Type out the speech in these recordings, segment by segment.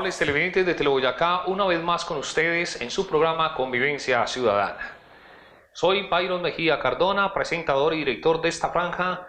amables televidentes de Teleboyacá, una vez más con ustedes en su programa Convivencia Ciudadana. Soy Byron Mejía Cardona, presentador y director de esta franja,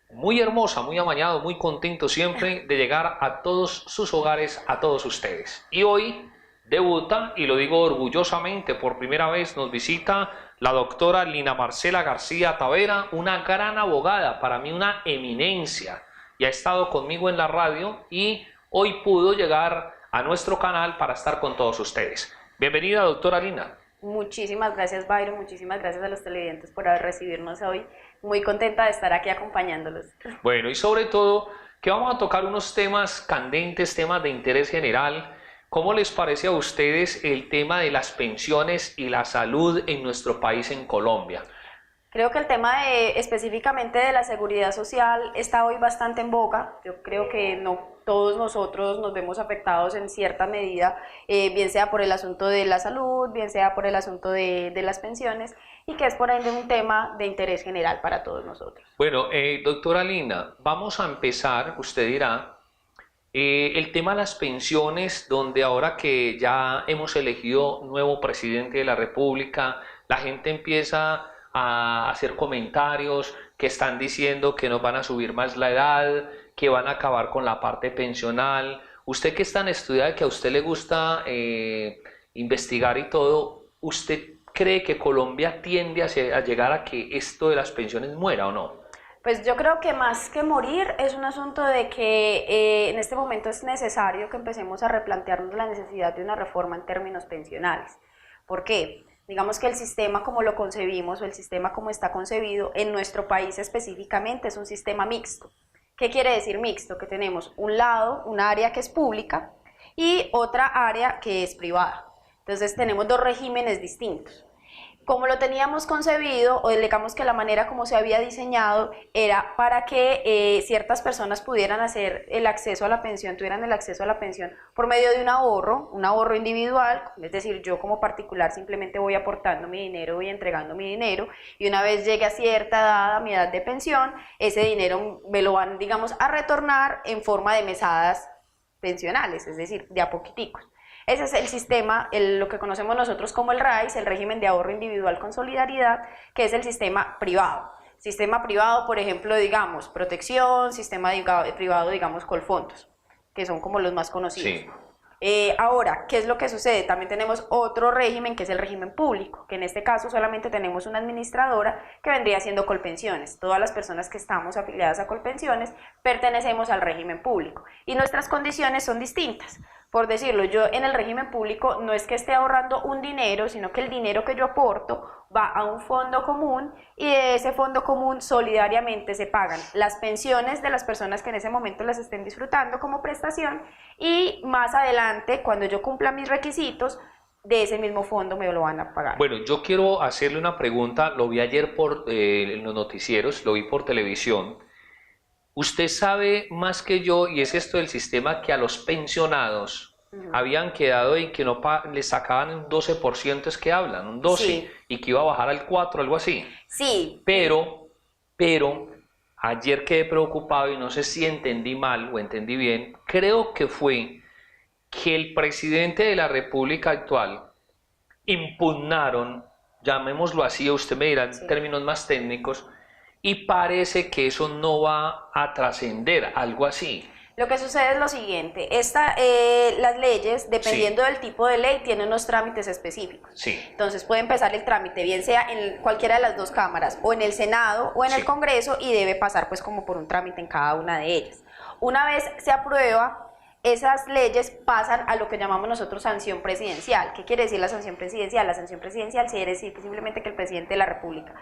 muy hermosa, muy amañado, muy contento siempre de llegar a todos sus hogares, a todos ustedes. Y hoy debuta, y lo digo orgullosamente, por primera vez nos visita la doctora Lina Marcela García Tavera, una gran abogada, para mí una eminencia, y ha estado conmigo en la radio y hoy pudo llegar a nuestro canal para estar con todos ustedes. Bienvenida, doctora Lina. Muchísimas gracias, Byron, muchísimas gracias a los televidentes por recibirnos hoy. Muy contenta de estar aquí acompañándolos. Bueno, y sobre todo que vamos a tocar unos temas candentes, temas de interés general. ¿Cómo les parece a ustedes el tema de las pensiones y la salud en nuestro país, en Colombia? Creo que el tema específicamente de la seguridad social está hoy bastante en boga. Yo creo que no todos nosotros nos vemos afectados en cierta medida, bien sea por el asunto de la salud, bien sea por el asunto de las pensiones, y que es por ende un tema de interés general para todos nosotros. Bueno, doctora Lina, vamos a empezar, usted dirá, el tema de las pensiones, donde ahora que ya hemos elegido nuevo presidente de la República, la gente empieza a hacer comentarios que están diciendo que nos van a subir más la edad, que van a acabar con la parte pensional. Usted que es tan estudiada, que a usted le gusta investigar y todo, ¿usted cree que Colombia tiende a llegar a que esto de las pensiones muera o no? Pues yo creo que más que morir es un asunto de que en este momento es necesario que empecemos a replantearnos la necesidad de una reforma en términos pensionales. ¿Por qué? Digamos que el sistema como lo concebimos o el sistema como está concebido en nuestro país específicamente es un sistema mixto. ¿Qué quiere decir mixto? Que tenemos un lado, un área que es pública y otra área que es privada. Entonces tenemos dos regímenes distintos. Como lo teníamos concebido, o digamos que la manera como se había diseñado era para que ciertas personas pudieran hacer el acceso a la pensión, tuvieran el acceso a la pensión por medio de un ahorro individual, es decir, yo como particular simplemente voy aportando mi dinero, voy entregando mi dinero, y una vez llegue a cierta edad, a mi edad de pensión, ese dinero me lo van, digamos, a retornar en forma de mesadas pensionales, es decir, de a poquiticos. Ese es el sistema, lo que conocemos nosotros como el RAIS, el régimen de ahorro individual con solidaridad, que es el sistema privado. Sistema privado, por ejemplo, digamos, protección, sistema privado, digamos, Colfondos, que son como los más conocidos. Sí. Ahora, ¿qué es lo que sucede? También tenemos otro régimen, que es el régimen público, que en este caso solamente tenemos una administradora que vendría siendo Colpensiones. Todas las personas que estamos afiliadas a Colpensiones pertenecemos al régimen público y nuestras condiciones son distintas. Por decirlo, yo en el régimen público no es que esté ahorrando un dinero, sino que el dinero que yo aporto va a un fondo común y de ese fondo común solidariamente se pagan las pensiones de las personas que en ese momento las estén disfrutando como prestación, y más adelante, cuando yo cumpla mis requisitos, de ese mismo fondo me lo van a pagar. Bueno, yo quiero hacerle una pregunta, lo vi ayer en los noticieros, lo vi por televisión. Usted sabe más que yo, y es esto del sistema, que a los pensionados habían quedado en que no les sacaban un 12%, es que hablan, un 12%, sí, y que iba a bajar al 4%, algo así. Sí. Pero ayer quedé preocupado y no sé si entendí mal o entendí bien. Creo que fue que el presidente de la República actual impugnaron, llamémoslo así, usted me dirá en términos más técnicos, y parece que eso no va a trascender, algo así. Lo que sucede es lo siguiente, las leyes, dependiendo del tipo de ley, tienen unos trámites específicos. Sí. Entonces puede empezar el trámite, bien sea en cualquiera de las dos cámaras, o en el Senado o en el Congreso, y debe pasar pues como por un trámite en cada una de ellas. Una vez se aprueba, esas leyes pasan a lo que llamamos nosotros sanción presidencial. ¿Qué quiere decir la sanción presidencial? La sanción presidencial quiere decir que simplemente que el presidente de la República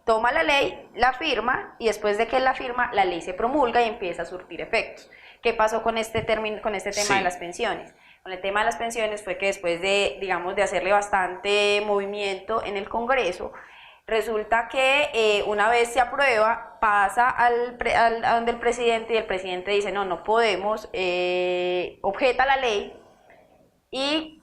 toma la ley, la firma, y después de que la firma, la ley se promulga y empieza a surtir efectos. ¿Qué pasó con este tema de las pensiones? Con el tema de las pensiones fue que después de, digamos, de hacerle bastante movimiento en el Congreso, resulta que una vez se aprueba, pasa a donde el presidente, y el presidente dice, no podemos, objeta la ley, y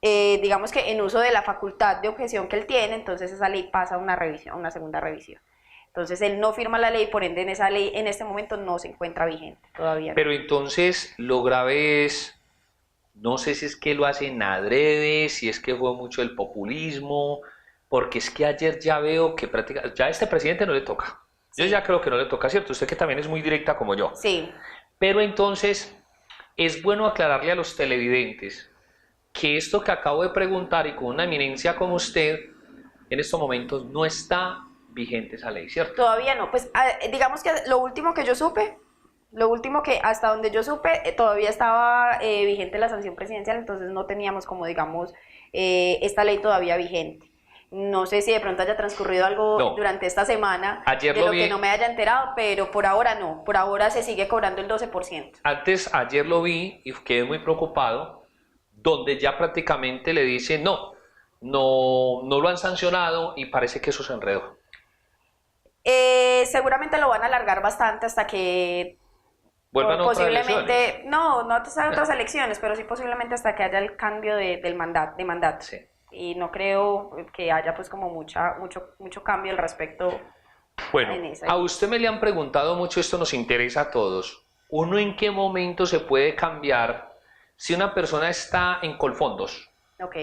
digamos que en uso de la facultad de objeción que él tiene, entonces esa ley pasa a una revisión, una segunda revisión. Entonces él no firma la ley, por ende en esa ley en este momento no se encuentra vigente todavía. Pero entonces lo grave es no sé si es que lo hacen adrede, si es que fue mucho el populismo, porque es que ayer ya veo que prácticamente, ya a este presidente no le toca. Yo ya creo que no le toca, ¿cierto? Usted que también es muy directa como yo. Sí. Pero entonces, es bueno aclararle a los televidentes que esto que acabo de preguntar y con una eminencia como usted, en estos momentos no está vigente esa ley, ¿cierto? Todavía no. Pues digamos que lo último que yo supe, lo último que hasta donde yo supe, todavía estaba vigente la sanción presidencial, entonces no teníamos como digamos esta ley todavía vigente. No sé si de pronto haya transcurrido algo durante esta semana ayer de lo que no me haya enterado, pero por ahora no, por ahora se sigue cobrando el 12%. Ayer lo vi y quedé muy preocupado, donde ya prácticamente le dicen no lo han sancionado y parece que eso se enredó. Seguramente lo van a alargar bastante hasta que vuelvan posiblemente, otras elecciones. no otras elecciones, pero sí posiblemente hasta que haya el cambio de mandato. Sí. Y no creo que haya pues como mucho cambio al respecto. Bueno, a usted me le han preguntado mucho, esto nos interesa a todos. ¿Uno en qué momento se puede cambiar si una persona está en Colfondos? Ok.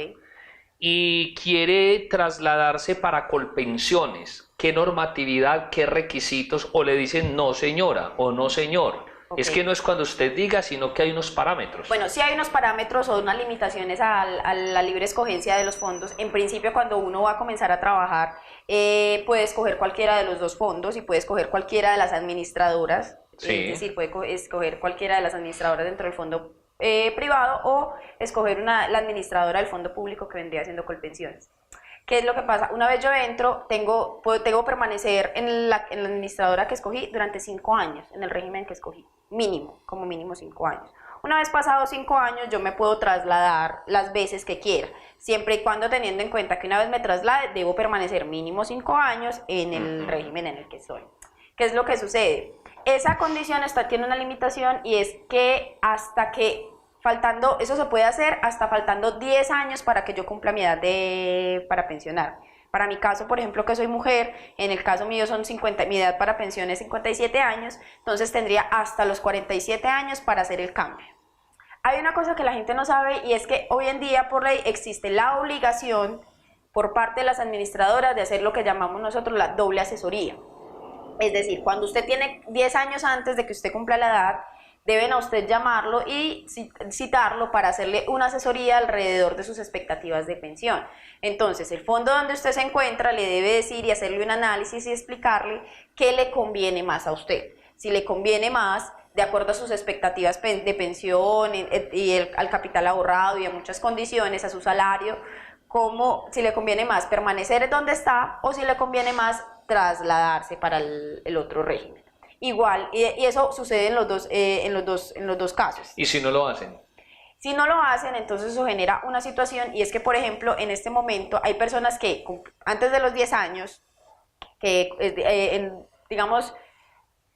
Y quiere trasladarse para Colpensiones? ¿Qué normatividad, qué requisitos? O le dicen no señora o no señor. Okay. Es que no es cuando usted diga, sino que hay unos parámetros. Bueno, sí hay unos parámetros o unas limitaciones a la libre escogencia de los fondos. En principio, cuando uno va a comenzar a trabajar, puede escoger cualquiera de los dos fondos y puede escoger cualquiera de las administradoras. Sí. Es decir, puede escoger cualquiera de las administradoras dentro del fondo privado o escoger la administradora del fondo público que vendría siendo Colpensiones. ¿Qué es lo que pasa? Una vez yo entro, tengo que permanecer en la administradora que escogí durante 5 años, en el régimen que escogí, como mínimo 5 años. Una vez pasados 5 años, yo me puedo trasladar las veces que quiera, siempre y cuando teniendo en cuenta que una vez me traslade, debo permanecer mínimo 5 años en el régimen en el que estoy. ¿Qué es lo que sucede? Esa condición tiene una limitación y es que eso se puede hacer hasta faltando 10 años para que yo cumpla mi edad para pensionar. Para mi caso, por ejemplo, que soy mujer, en el caso mío mi edad para pensión es 57 años, entonces tendría hasta los 47 años para hacer el cambio. Hay una cosa que la gente no sabe y es que hoy en día por ley existe la obligación por parte de las administradoras de hacer lo que llamamos nosotros la doble asesoría. Es decir, cuando usted tiene 10 años antes de que usted cumpla la edad, deben a usted llamarlo y citarlo para hacerle una asesoría alrededor de sus expectativas de pensión. Entonces, el fondo donde usted se encuentra le debe decir y hacerle un análisis y explicarle qué le conviene más a usted. Si le conviene más, de acuerdo a sus expectativas de pensión y al capital ahorrado y a muchas condiciones, a su salario, si le conviene más permanecer donde está o si le conviene más trasladarse para el otro régimen. Igual, y eso sucede en los dos casos. ¿Y si no lo hacen? Si no lo hacen, entonces eso genera una situación, y es que, por ejemplo, en este momento hay personas que antes de los 10 años, digamos,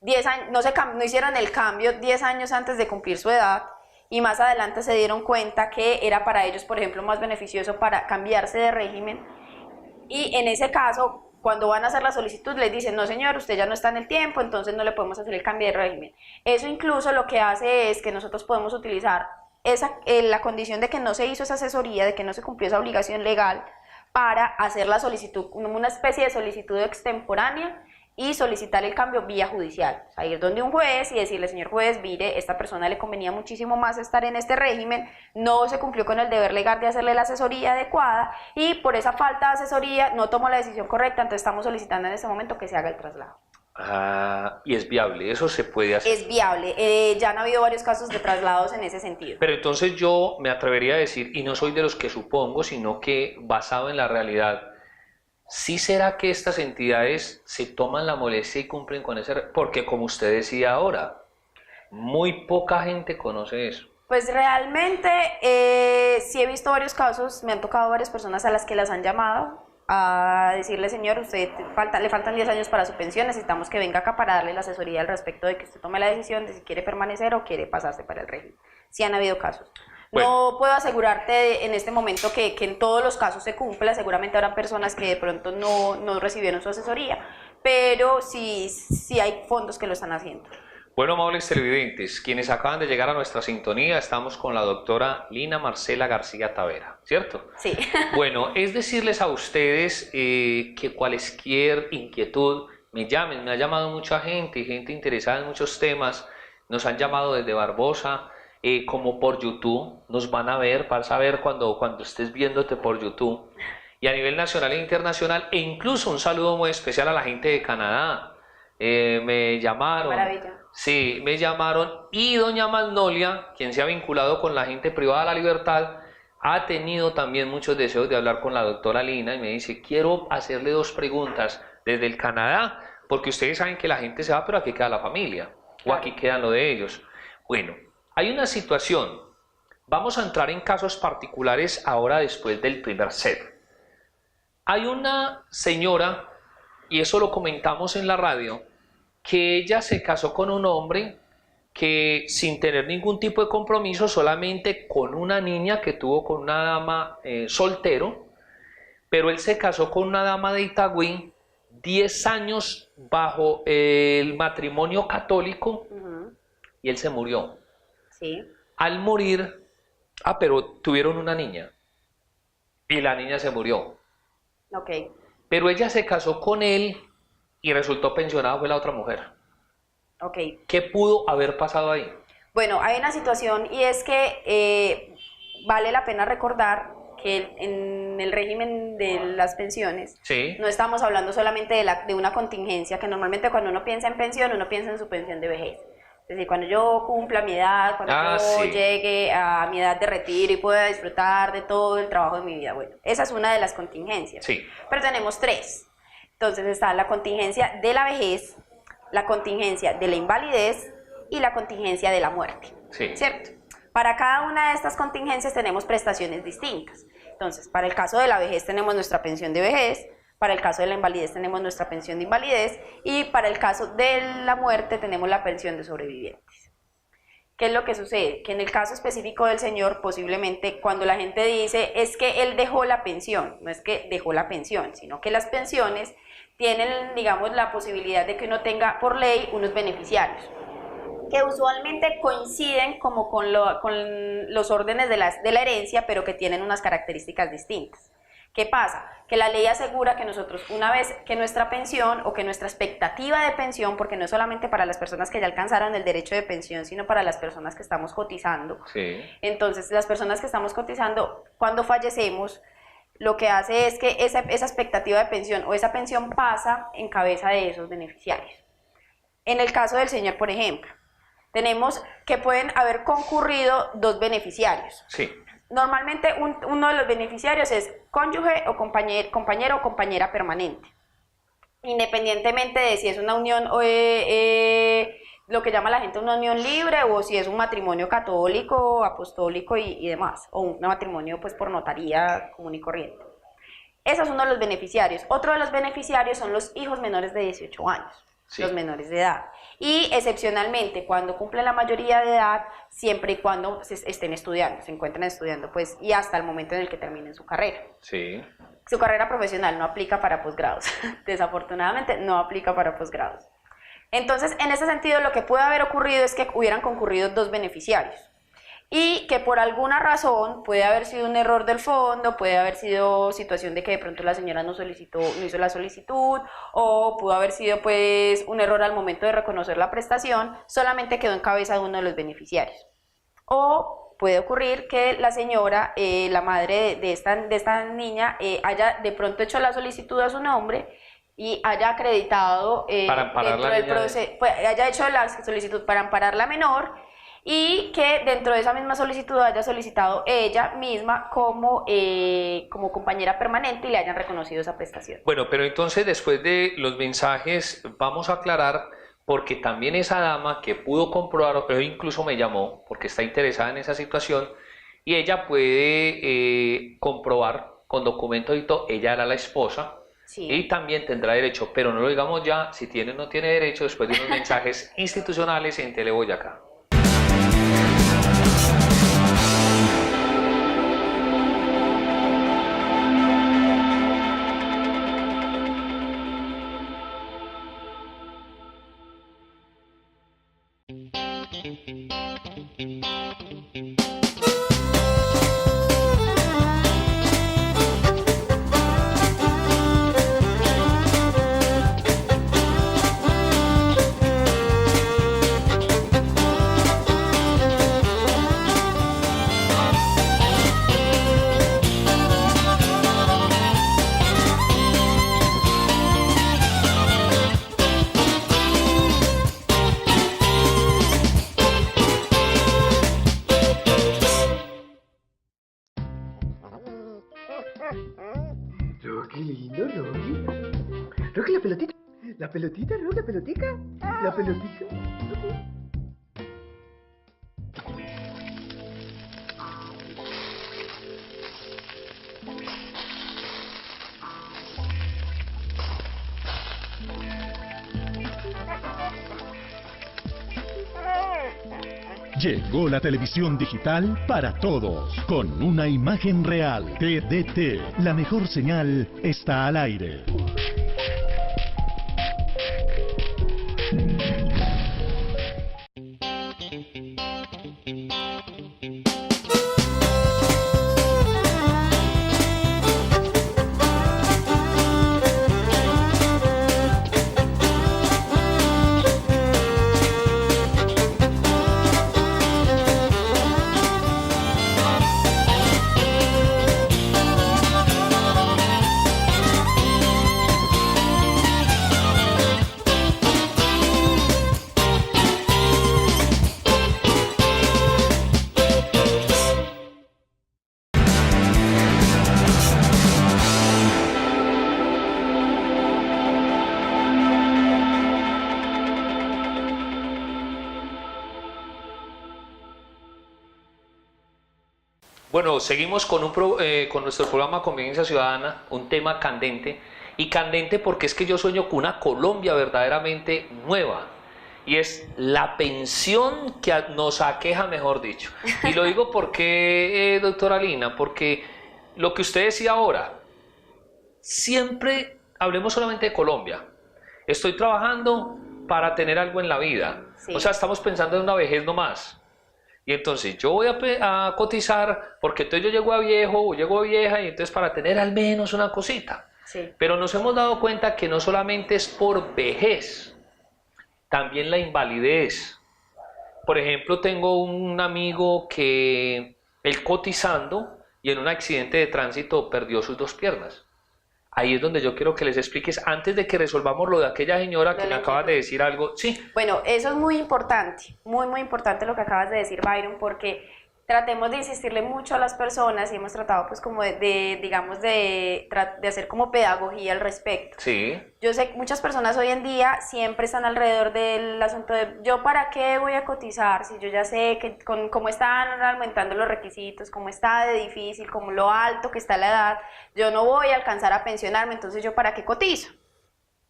10 años, no hicieron el cambio 10 años antes de cumplir su edad, y más adelante se dieron cuenta que era para ellos, por ejemplo, más beneficioso para cambiarse de régimen, y en ese caso, cuando van a hacer la solicitud les dicen, no señor, usted ya no está en el tiempo, entonces no le podemos hacer el cambio de régimen. Eso incluso lo que hace es que nosotros podemos utilizar la condición de que no se hizo esa asesoría, de que no se cumplió esa obligación legal, para hacer la solicitud, una especie de solicitud extemporánea y solicitar el cambio vía judicial. O sea, ir donde un juez y decirle, señor juez, mire, esta persona le convenía muchísimo más estar en este régimen, no se cumplió con el deber legal de hacerle la asesoría adecuada y por esa falta de asesoría no tomó la decisión correcta, entonces estamos solicitando en este momento que se haga el traslado. Y es viable, eso se puede hacer. Es viable, ya han habido varios casos de traslados en ese sentido. Pero entonces yo me atrevería a decir, y no soy de los que supongo, sino que basado en la realidad, ¿sí será que estas entidades se toman la molestia y cumplen con ese? Porque como usted decía ahora, muy poca gente conoce eso. Pues realmente sí he visto varios casos, me han tocado varias personas a las que las han llamado a decirle, señor, usted le faltan 10 años para su pensión, necesitamos que venga acá para darle la asesoría al respecto de que usted tome la decisión de si quiere permanecer o quiere pasarse para el régimen. Sí han habido casos. Bueno. No puedo asegurarte en este momento que en todos los casos se cumpla, seguramente habrá personas que de pronto no recibieron su asesoría, pero sí hay fondos que lo están haciendo. Bueno, amables televidentes, quienes acaban de llegar a nuestra sintonía, estamos con la doctora Lina Marcela García Tavera, ¿cierto? Sí. Bueno, es decirles a ustedes que cualquier inquietud me llamen, me ha llamado mucha gente, gente interesada en muchos temas, nos han llamado desde Barbosa, como por YouTube, nos van a ver, vas a ver cuando estés viéndote por YouTube, y a nivel nacional e internacional, e incluso un saludo muy especial a la gente de Canadá. Me llamaron. Maravilla. Sí, me llamaron y doña Magnolia, quien se ha vinculado con la gente privada de la libertad, ha tenido también muchos deseos de hablar con la doctora Lina y me dice, quiero hacerle dos preguntas desde el Canadá, porque ustedes saben que la gente se va, pero aquí queda la familia, o aquí quedan lo de ellos. Bueno, hay una situación, vamos a entrar en casos particulares ahora después del primer set. Hay una señora, y eso lo comentamos en la radio, que ella se casó con un hombre que sin tener ningún tipo de compromiso, solamente con una niña que tuvo con una dama soltero, pero él se casó con una dama de Itagüí, 10 años bajo el matrimonio católico, y él se murió. Sí. Al morir, pero tuvieron una niña, y la niña se murió. Ok. Pero ella se casó con él y resultó pensionada, fue la otra mujer. Ok. ¿Qué pudo haber pasado ahí? Bueno, hay una situación y es que vale la pena recordar que en el régimen de las pensiones Sí. no estamos hablando solamente de una contingencia, que normalmente cuando uno piensa en pensión, uno piensa en su pensión de vejez. Es decir, cuando yo cumpla mi edad, cuando yo sí. llegue a mi edad de retiro y pueda disfrutar de todo el trabajo de mi vida. Bueno, esa es una de las contingencias. Sí. Pero tenemos tres. Entonces está la contingencia de la vejez, la contingencia de la invalidez y la contingencia de la muerte. Sí. ¿Cierto? Para cada una de estas contingencias tenemos prestaciones distintas. Entonces, para el caso de la vejez tenemos nuestra pensión de vejez, para el caso de la invalidez tenemos nuestra pensión de invalidez y para el caso de la muerte tenemos la pensión de sobrevivientes. ¿Qué es lo que sucede? Que en el caso específico del señor, posiblemente cuando la gente dice es que él dejó la pensión, no es que dejó la pensión, sino que las pensiones tienen, digamos, la posibilidad de que uno tenga por ley unos beneficiarios, que usualmente coinciden como con los órdenes de la herencia, pero que tienen unas características distintas. ¿Qué pasa? Que la ley asegura que nosotros, una vez que nuestra pensión o que nuestra expectativa de pensión, porque no es solamente para las personas que ya alcanzaron el derecho de pensión, sino para las personas que estamos cotizando. Sí. Entonces, las personas que estamos cotizando, cuando fallecemos, lo que hace es que esa expectativa de pensión o esa pensión pasa en cabeza de esos beneficiarios. En el caso del señor, por ejemplo, tenemos que pueden haber concurrido dos beneficiarios. Sí. Normalmente uno de los beneficiarios es cónyuge o compañero o compañera permanente, independientemente de si es una unión o lo que llama la gente una unión libre o si es un matrimonio católico, apostólico y demás, o un matrimonio pues por notaría común y corriente. Ese es uno de los beneficiarios. Otro de los beneficiarios son los hijos menores de 18 años, sí, los menores de edad. Y excepcionalmente, cuando cumplen la mayoría de edad, siempre y cuando estén estudiando, se encuentren estudiando, pues, y hasta el momento en el que terminen su carrera. Sí. Su carrera profesional no aplica para posgrados. Desafortunadamente, no aplica para posgrados. Entonces, en ese sentido, lo que puede haber ocurrido es que hubieran concurrido dos beneficiarios. Y que por alguna razón, puede haber sido un error del fondo, puede haber sido situación de que de pronto la señora no hizo la solicitud, o pudo haber sido pues un error al momento de reconocer la prestación, solamente quedó en cabeza de uno de los beneficiarios. O puede ocurrir que la señora, la madre de esta niña, haya de pronto hecho la solicitud a su nombre y haya acreditado dentro del proceso, pues, haya hecho la solicitud para amparar la menor, y que dentro de esa misma solicitud haya solicitado ella misma como compañera permanente y le hayan reconocido esa prestación. Bueno, pero entonces después de los mensajes vamos a aclarar, porque también esa dama que pudo comprobar, o incluso me llamó porque está interesada en esa situación, y ella puede comprobar con documentos y todo, ella era la esposa. Sí. Y también tendrá derecho, pero no lo digamos ya, si tiene o no tiene derecho, después de unos mensajes institucionales en Teleboyacá. Rocky, lindo, Rocky. Rocky, la pelotita. La pelotita, Rocky, la pelotica. La pelotita. Rocky. Llegó la televisión digital para todos, con una imagen real. TDT, la mejor señal está al aire. Bueno, seguimos con, con nuestro programa Convivencia Ciudadana, un tema candente, y candente porque es que yo sueño con una Colombia verdaderamente nueva, y es la pensión que nos aqueja, mejor dicho. Y lo digo porque, doctora Lina, porque lo que usted decía ahora, siempre hablemos solamente de Colombia. Estoy trabajando para tener algo en la vida, Sí. o sea, estamos pensando en una vejez nomás. Y entonces yo voy a cotizar porque entonces yo llego a viejo o llego a vieja y entonces para tener al menos una cosita. Sí. Pero nos hemos dado cuenta que no solamente es por vejez, también la invalidez. Por ejemplo, tengo un amigo que él cotizando y en un accidente de tránsito perdió sus dos piernas. Ahí es donde yo quiero que les expliques, antes de que resolvamos lo de aquella señora que me acabas de decir algo. Sí. Bueno, eso es muy importante, muy importante lo que acabas de decir, Byron, porque tratemos de insistirle mucho a las personas y hemos tratado pues como digamos, de hacer como pedagogía al respecto. Sí. Yo sé que muchas personas hoy en día siempre están alrededor del asunto de yo para qué voy a cotizar si yo ya sé que con cómo están aumentando los requisitos, cómo está de difícil, cómo lo alto que está la edad, yo no voy a alcanzar a pensionarme, entonces yo para qué cotizo.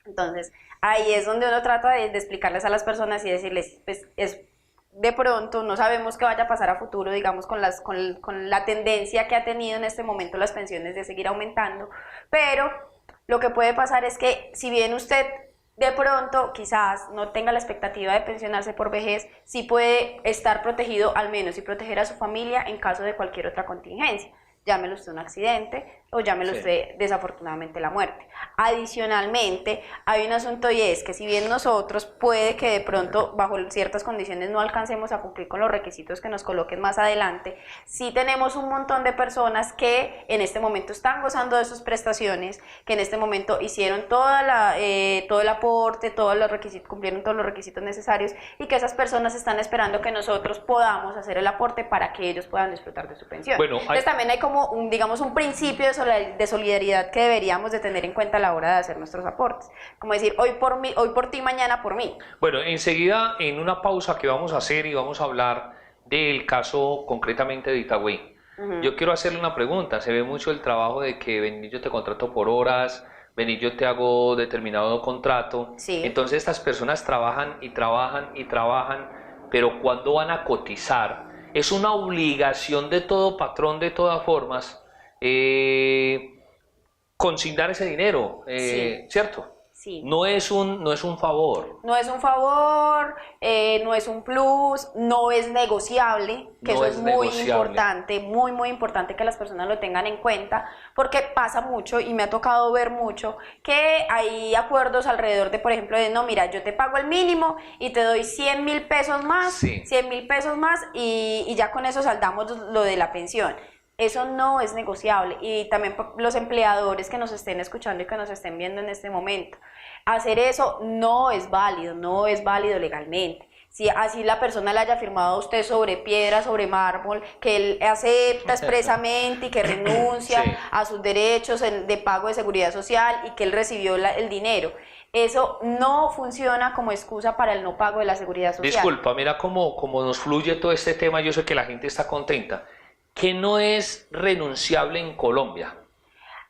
Entonces ahí es donde uno trata de explicarles a las personas y decirles, pues es de pronto no sabemos qué vaya a pasar a futuro, digamos, con la tendencia que ha tenido en este momento las pensiones de seguir aumentando, pero lo que puede pasar es que si bien usted de pronto quizás no tenga la expectativa de pensionarse por vejez, sí puede estar protegido al menos y proteger a su familia en caso de cualquier otra contingencia. Llámelo usted un accidente o llámelo usted desafortunadamente la muerte. Adicionalmente, hay un asunto y es que si bien nosotros puede que de pronto bajo ciertas condiciones no alcancemos a cumplir con los requisitos que nos coloquen más adelante, sí tenemos un montón de personas que en este momento están gozando de sus prestaciones, que en este momento hicieron todo el aporte, todos los requisitos, cumplieron todos los requisitos necesarios y que esas personas están esperando que nosotros podamos hacer el aporte para que ellos puedan disfrutar de su pensión. Bueno, entonces también hay como digamos un principio de solidaridad que deberíamos de tener en cuenta a la hora de hacer nuestros aportes, como decir hoy por ti, mañana por mí. Bueno, enseguida en una pausa que vamos a hacer y vamos a hablar del caso concretamente de Itagüí. Yo quiero hacerle una pregunta. Se ve mucho el trabajo de que vení, yo te contrato por horas, vení, yo te hago determinado contrato. Sí. Entonces estas personas trabajan y trabajan y trabajan, pero cuando van a cotizar, es una obligación de todo patrón, de todas formas, consignar ese dinero, Sí. ¿cierto? Sí. No es un favor. No es un favor, no es un plus, no es negociable, que No eso es es muy negociable. importante, muy, muy importante que las personas lo tengan en cuenta, porque pasa mucho y me ha tocado ver mucho que hay acuerdos alrededor de, por ejemplo, de no, mira, yo te pago el mínimo y te doy 100.000 pesos más, Sí. 100.000 pesos más y ya con eso saldamos lo de la pensión. Eso no es negociable y también los empleadores que nos estén escuchando y que nos estén viendo en este momento, hacer eso no es válido legalmente. Si así la persona le haya firmado a usted sobre piedra, sobre mármol, que él acepta expresamente y que renuncia Sí. a sus derechos de pago de seguridad social y que él recibió el dinero, eso no funciona como excusa para el no pago de la seguridad social. Disculpa, mira cómo nos fluye todo este tema, yo sé que la gente está contenta. ¿Qué no es renunciable en Colombia?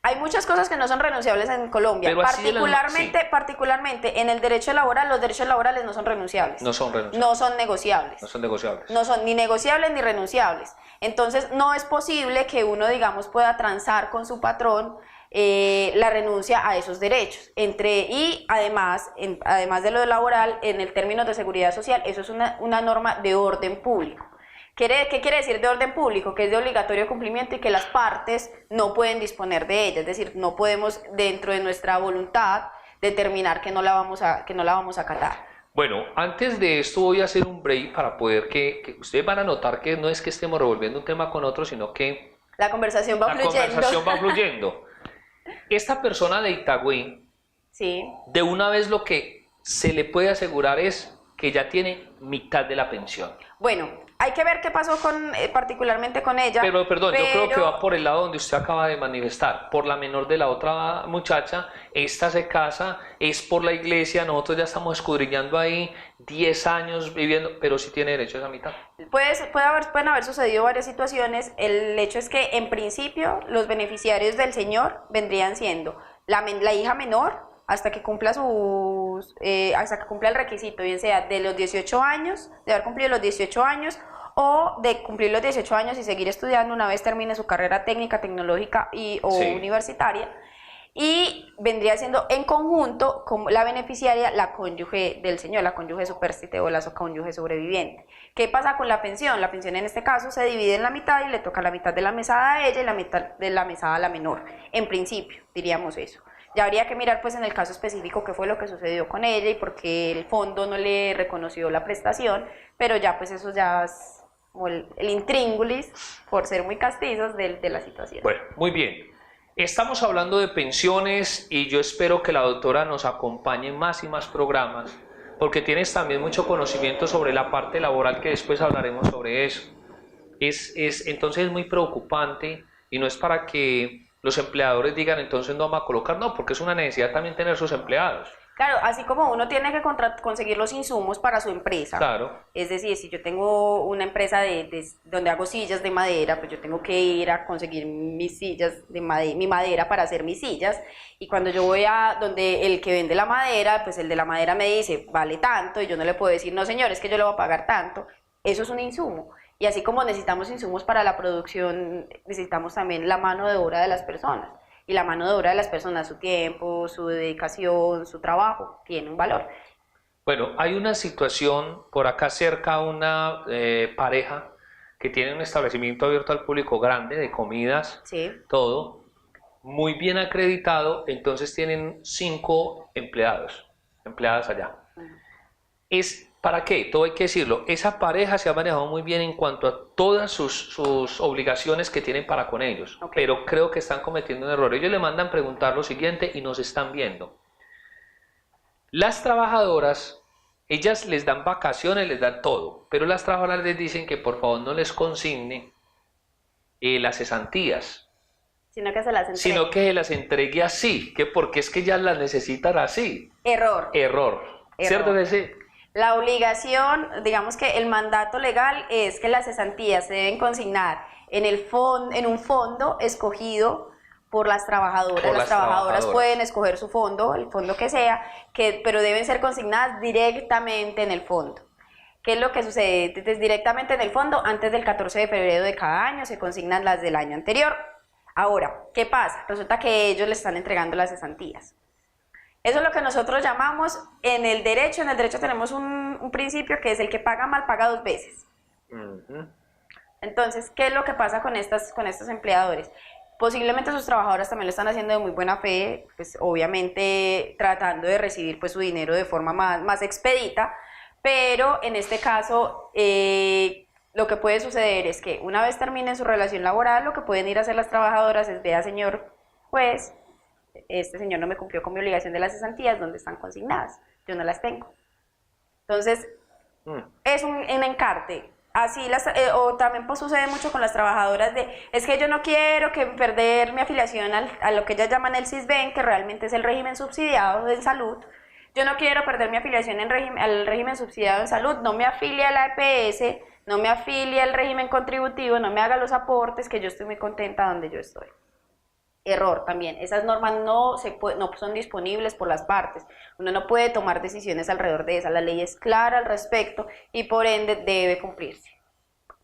Hay muchas cosas que no son renunciables en Colombia, Pero así de particularmente en el derecho laboral, los derechos laborales no son renunciables. No son renunciables. No son negociables. No son negociables. No son ni negociables ni renunciables. Entonces, no es posible que uno, digamos, pueda transar con su patrón la renuncia a esos derechos. Y además de lo laboral, en el término de seguridad social, eso es una norma de orden público. ¿Qué quiere decir de orden público? Que es de obligatorio cumplimiento y que las partes no pueden disponer de ella, es decir, no podemos dentro de nuestra voluntad determinar que no la vamos a acatar. Bueno, antes de esto voy a hacer un break para poder que ustedes van a notar que no es que estemos revolviendo un tema con otro, sino que la conversación va fluyendo. La conversación va fluyendo. Esta persona de Itagüí, sí, de una vez lo que se le puede asegurar es que ya tiene mitad de la pensión. Bueno, hay que ver qué pasó particularmente con ella. Pero perdón, yo creo que va por el lado donde usted acaba de manifestar, por la menor de la otra muchacha. Esta se casa, es por la iglesia, nosotros ya estamos escudriñando ahí 10 años viviendo, pero sí tiene derecho a esa mitad. Pueden haber sucedido varias situaciones. El hecho es que en principio los beneficiarios del señor vendrían siendo la hija menor hasta que cumpla el requisito, bien sea de los 18 años, de haber cumplido los 18 años, o de cumplir los 18 años y seguir estudiando una vez termine su carrera técnica, tecnológica o Sí. universitaria. Y vendría siendo en conjunto como la beneficiaria, la cónyuge del señor, la cónyuge superstite o la cónyuge sobreviviente. ¿Qué pasa con la pensión? La pensión en este caso se divide en la mitad y le toca la mitad de la mesada a ella y la mitad de la mesada a la menor. En principio, diríamos eso. Ya habría que mirar pues en el caso específico qué fue lo que sucedió con ella y por qué el fondo no le reconoció la prestación, pero ya pues eso ya es como el intríngulis, por ser muy castizos, de la situación. Bueno, muy bien. Estamos hablando de pensiones y yo espero que la doctora nos acompañe en más y más programas, porque tienes también mucho conocimiento sobre la parte laboral que después hablaremos sobre eso. Entonces es muy preocupante y no es para que los empleadores digan entonces no vamos a colocar, no, porque es una necesidad también tener sus empleados. Claro, así como uno tiene que conseguir los insumos para su empresa. Claro. Es decir, si yo tengo una empresa donde hago sillas de madera, pues yo tengo que ir a conseguir mis sillas mi madera para hacer mis sillas. Y cuando yo voy a donde el que vende la madera, pues el de la madera me dice, vale tanto, y yo no le puedo decir, no señor, es que yo le voy a pagar tanto. Eso es un insumo. Y así como necesitamos insumos para la producción, necesitamos también la mano de obra de las personas. Y la mano de obra de las personas, su tiempo, su dedicación, su trabajo, tiene un valor. Bueno, hay una situación por acá cerca, una pareja que tiene un establecimiento abierto al público grande, de comidas, Sí. todo, muy bien acreditado, entonces tienen 5 empleadas allá. ¿Para qué? Todo hay que decirlo. Esa pareja se ha manejado muy bien en cuanto a todas sus obligaciones que tienen para con ellos, Okay. pero creo que están cometiendo un error. Ellos le mandan preguntar lo siguiente y nos están viendo. Las trabajadoras, ellas les dan vacaciones, les dan todo, pero las trabajadoras les dicen que por favor no les consigne las cesantías, Sino que se las entregue. sino que se las entregue así, que porque es que ellas las necesitan así. Error. ¿Cierto que sí? La obligación, digamos que el mandato legal es que las cesantías se deben consignar en un fondo escogido por las trabajadoras. Las trabajadoras pueden escoger su fondo, el fondo que sea, pero deben ser consignadas directamente en el fondo. ¿Qué es lo que sucede? Directamente en el fondo, antes del 14 de febrero de cada año, se consignan las del año anterior. Ahora, ¿qué pasa? Resulta que ellos le están entregando las cesantías. Eso es lo que nosotros llamamos en el derecho tenemos un principio que es el que paga mal paga 2 veces. Entonces, ¿qué es lo que pasa con estos empleadores? Posiblemente sus trabajadoras también lo están haciendo de muy buena fe, pues obviamente tratando de recibir pues su dinero de forma más expedita, pero en este caso lo que puede suceder es que una vez terminen su relación laboral, lo que pueden ir a hacer las trabajadoras es: vea, señor juez, este señor no me cumplió con mi obligación de las cesantías, ¿dónde están consignadas? Yo no las tengo. Entonces, es un encarte. Así o también pues sucede mucho con las trabajadoras es que yo no quiero perder mi afiliación a lo que ellas llaman el CISBEN, que realmente es el régimen subsidiado en salud. Yo no quiero perder mi afiliación al régimen subsidiado en salud, no me afilie a la EPS, no me afilie al régimen contributivo, no me haga los aportes, que yo estoy muy contenta donde yo estoy. Error también, esas normas no son disponibles por las partes, uno no puede tomar decisiones alrededor de esas, la ley es clara al respecto y por ende debe cumplirse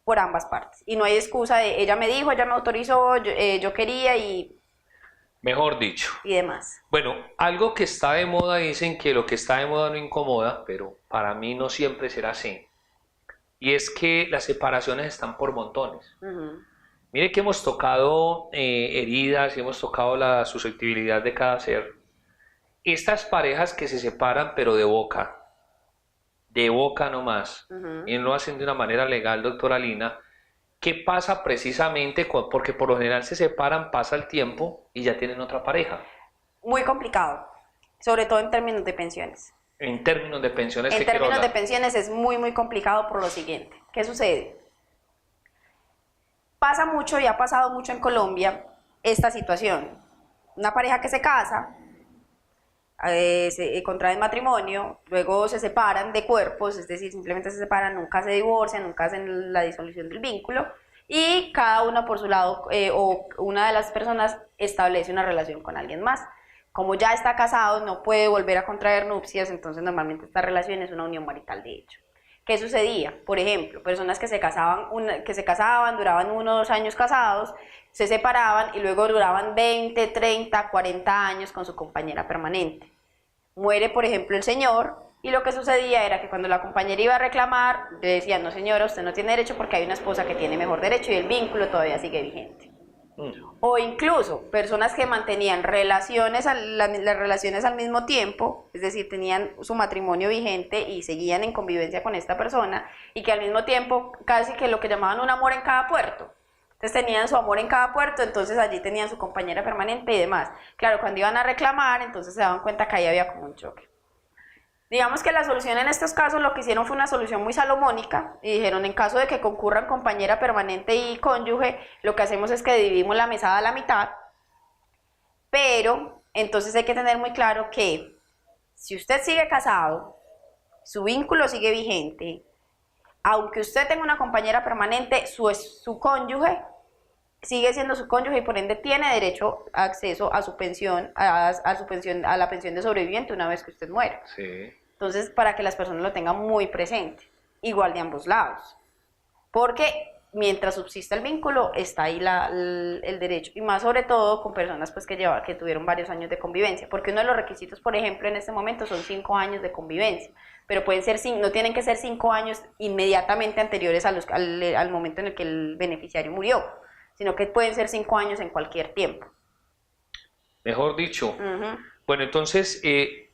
por ambas partes, y no hay excusa de ella me dijo, ella me autorizó, yo quería y... Mejor dicho. Y demás. Bueno, algo que está de moda, dicen que lo que está de moda no incomoda, pero para mí no siempre será así, y es que las separaciones están por montones. Mire que hemos tocado heridas y hemos tocado la susceptibilidad de cada ser. Estas parejas que se separan pero de boca nomás, y no lo hacen de una manera legal, doctora Lina, ¿qué pasa precisamente? Porque por lo general se separan, pasa el tiempo y ya tienen otra pareja. Muy complicado, sobre todo en términos de pensiones. En términos de pensiones, en términos de pensiones es muy complicado por lo siguiente. ¿Qué sucede? Pasa mucho y ha pasado mucho en Colombia esta situación. Una pareja que se casa, se contraen matrimonio, luego se separan de cuerpos, es decir, simplemente se separan, nunca se divorcian, nunca hacen la disolución del vínculo, y cada una por su lado, o una de las personas establece una relación con alguien más. Como ya está casado, no puede volver a contraer nupcias, entonces normalmente esta relación es una unión marital de hecho. ¿Qué sucedía? Por ejemplo, personas que se casaban, duraban 1 o 2 años casados, se separaban y luego duraban 20, 30, 40 años con su compañera permanente. Muere, por ejemplo, el señor, y lo que sucedía era que cuando la compañera iba a reclamar, le decían: no señora, usted no tiene derecho porque hay una esposa que tiene mejor derecho y el vínculo todavía sigue vigente. O incluso personas que mantenían las relaciones al mismo tiempo, es decir, tenían su matrimonio vigente y seguían en convivencia con esta persona, y que al mismo tiempo casi que lo que llamaban un amor en cada puerto. Entonces tenían su amor en cada puerto, entonces allí tenían su compañera permanente y demás. Claro, cuando iban a reclamar, entonces se daban cuenta que ahí había como un choque. Digamos que la solución en estos casos lo que hicieron fue una solución muy salomónica y dijeron: en caso de que concurran compañera permanente y cónyuge, lo que hacemos es que dividimos la mesada a la mitad, pero entonces hay que tener muy claro que si usted sigue casado, su vínculo sigue vigente, aunque usted tenga una compañera permanente, su cónyuge sigue siendo su cónyuge y por ende tiene derecho a acceso a su pensión, a la pensión de sobreviviente una vez que usted muera. Sí. Entonces, para que las personas lo tengan muy presente, igual de ambos lados, porque mientras subsista el vínculo está ahí el derecho, y más sobre todo con personas pues que tuvieron varios años de convivencia, porque uno de los requisitos, por ejemplo, en este momento son 5 años de convivencia, pero pueden ser, no tienen que ser 5 años inmediatamente anteriores al momento en el que el beneficiario murió, sino que pueden ser 5 años en cualquier tiempo. Mejor dicho. Bueno, entonces,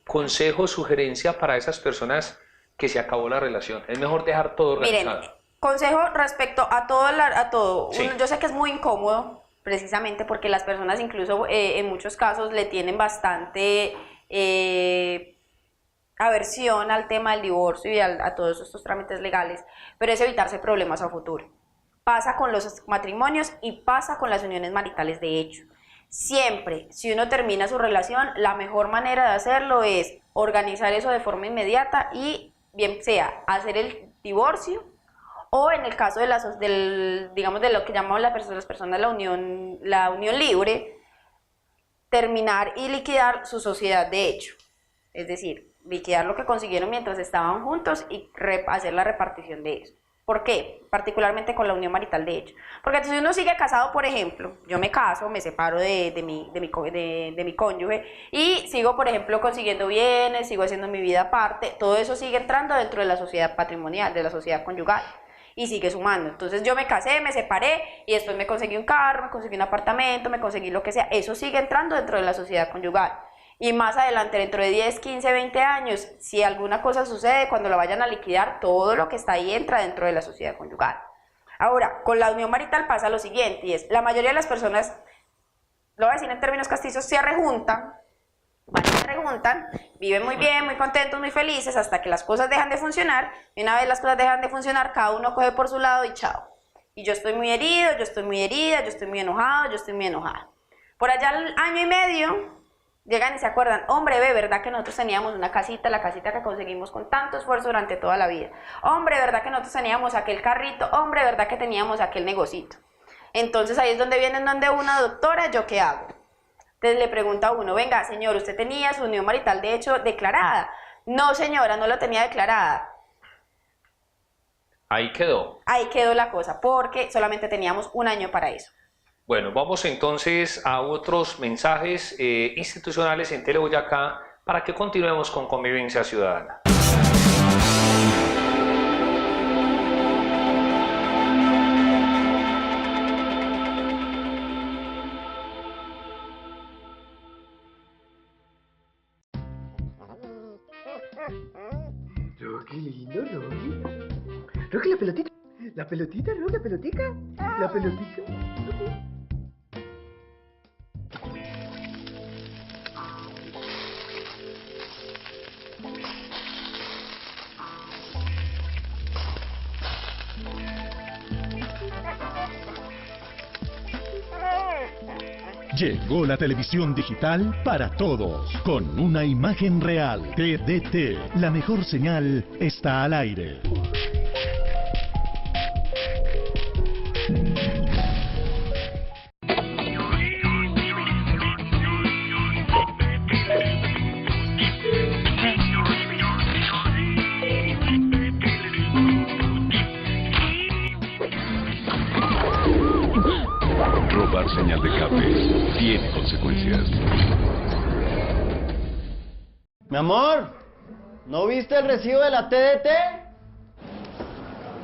consejo, sugerencia para esas personas que se acabó la relación. Es mejor dejar todo organizado. Miren, consejo respecto a todo. Sí. Yo sé que es muy incómodo, precisamente porque las personas incluso en muchos casos le tienen bastante aversión al tema del divorcio y a todos estos trámites legales, pero es evitarse problemas a futuro. Pasa con los matrimonios y pasa con las uniones maritales de hecho. Siempre, si uno termina su relación, la mejor manera de hacerlo es organizar eso de forma inmediata y bien sea hacer el divorcio o en el caso de lo que llamamos las personas la unión libre, terminar y liquidar su sociedad de hecho. Es decir, liquidar lo que consiguieron mientras estaban juntos y hacer la repartición de eso. ¿Por qué? Particularmente con la unión marital, de hecho. Porque si uno sigue casado, por ejemplo, yo me caso, me separo de mi cónyuge y sigo, por ejemplo, consiguiendo bienes, sigo haciendo mi vida aparte, todo eso sigue entrando dentro de la sociedad patrimonial, de la sociedad conyugal y sigue sumando. Entonces yo me casé, me separé y después me conseguí un carro, me conseguí un apartamento, me conseguí lo que sea, eso sigue entrando dentro de la sociedad conyugal. Y más adelante, dentro de 10, 15, 20 años, si alguna cosa sucede, cuando la vayan a liquidar, todo lo que está ahí entra dentro de la sociedad conyugal. Ahora, con la unión marital pasa lo siguiente, y es, la mayoría de las personas, lo voy a decir en términos castizos, se rejuntan, viven muy bien, muy contentos, muy felices, hasta que las cosas dejan de funcionar, y una vez las cosas dejan de funcionar, cada uno coge por su lado y chao. Y yo estoy muy herido, yo estoy muy herida, yo estoy muy enojado, yo estoy muy enojada. Por allá al año y medio, llegan y se acuerdan, hombre, ve, ¿verdad que nosotros teníamos una casita, la casita que conseguimos con tanto esfuerzo durante toda la vida? Hombre, ¿verdad que nosotros teníamos aquel carrito? Hombre, ¿verdad que teníamos aquel negocito? Entonces ahí es donde vienen donde una doctora, ¿yo qué hago? Entonces le pregunta a uno, venga, señor, ¿usted tenía su unión marital de hecho declarada? No, señora, no la tenía declarada. Ahí quedó. Ahí quedó la cosa, porque solamente teníamos un año para eso. Bueno, vamos entonces a otros mensajes institucionales en Teleboyacá para que continuemos con Convivencia Ciudadana. Roque, lindo, Roque. Roque, la pelotita. La pelotita, Roque, la pelotica. La pelotica. Roque. Llegó la televisión digital para todos, con una imagen real. TDT, la mejor señal está al aire. Robar señal de cable tiene consecuencias. Mi amor, ¿no viste el recibo de la TDT?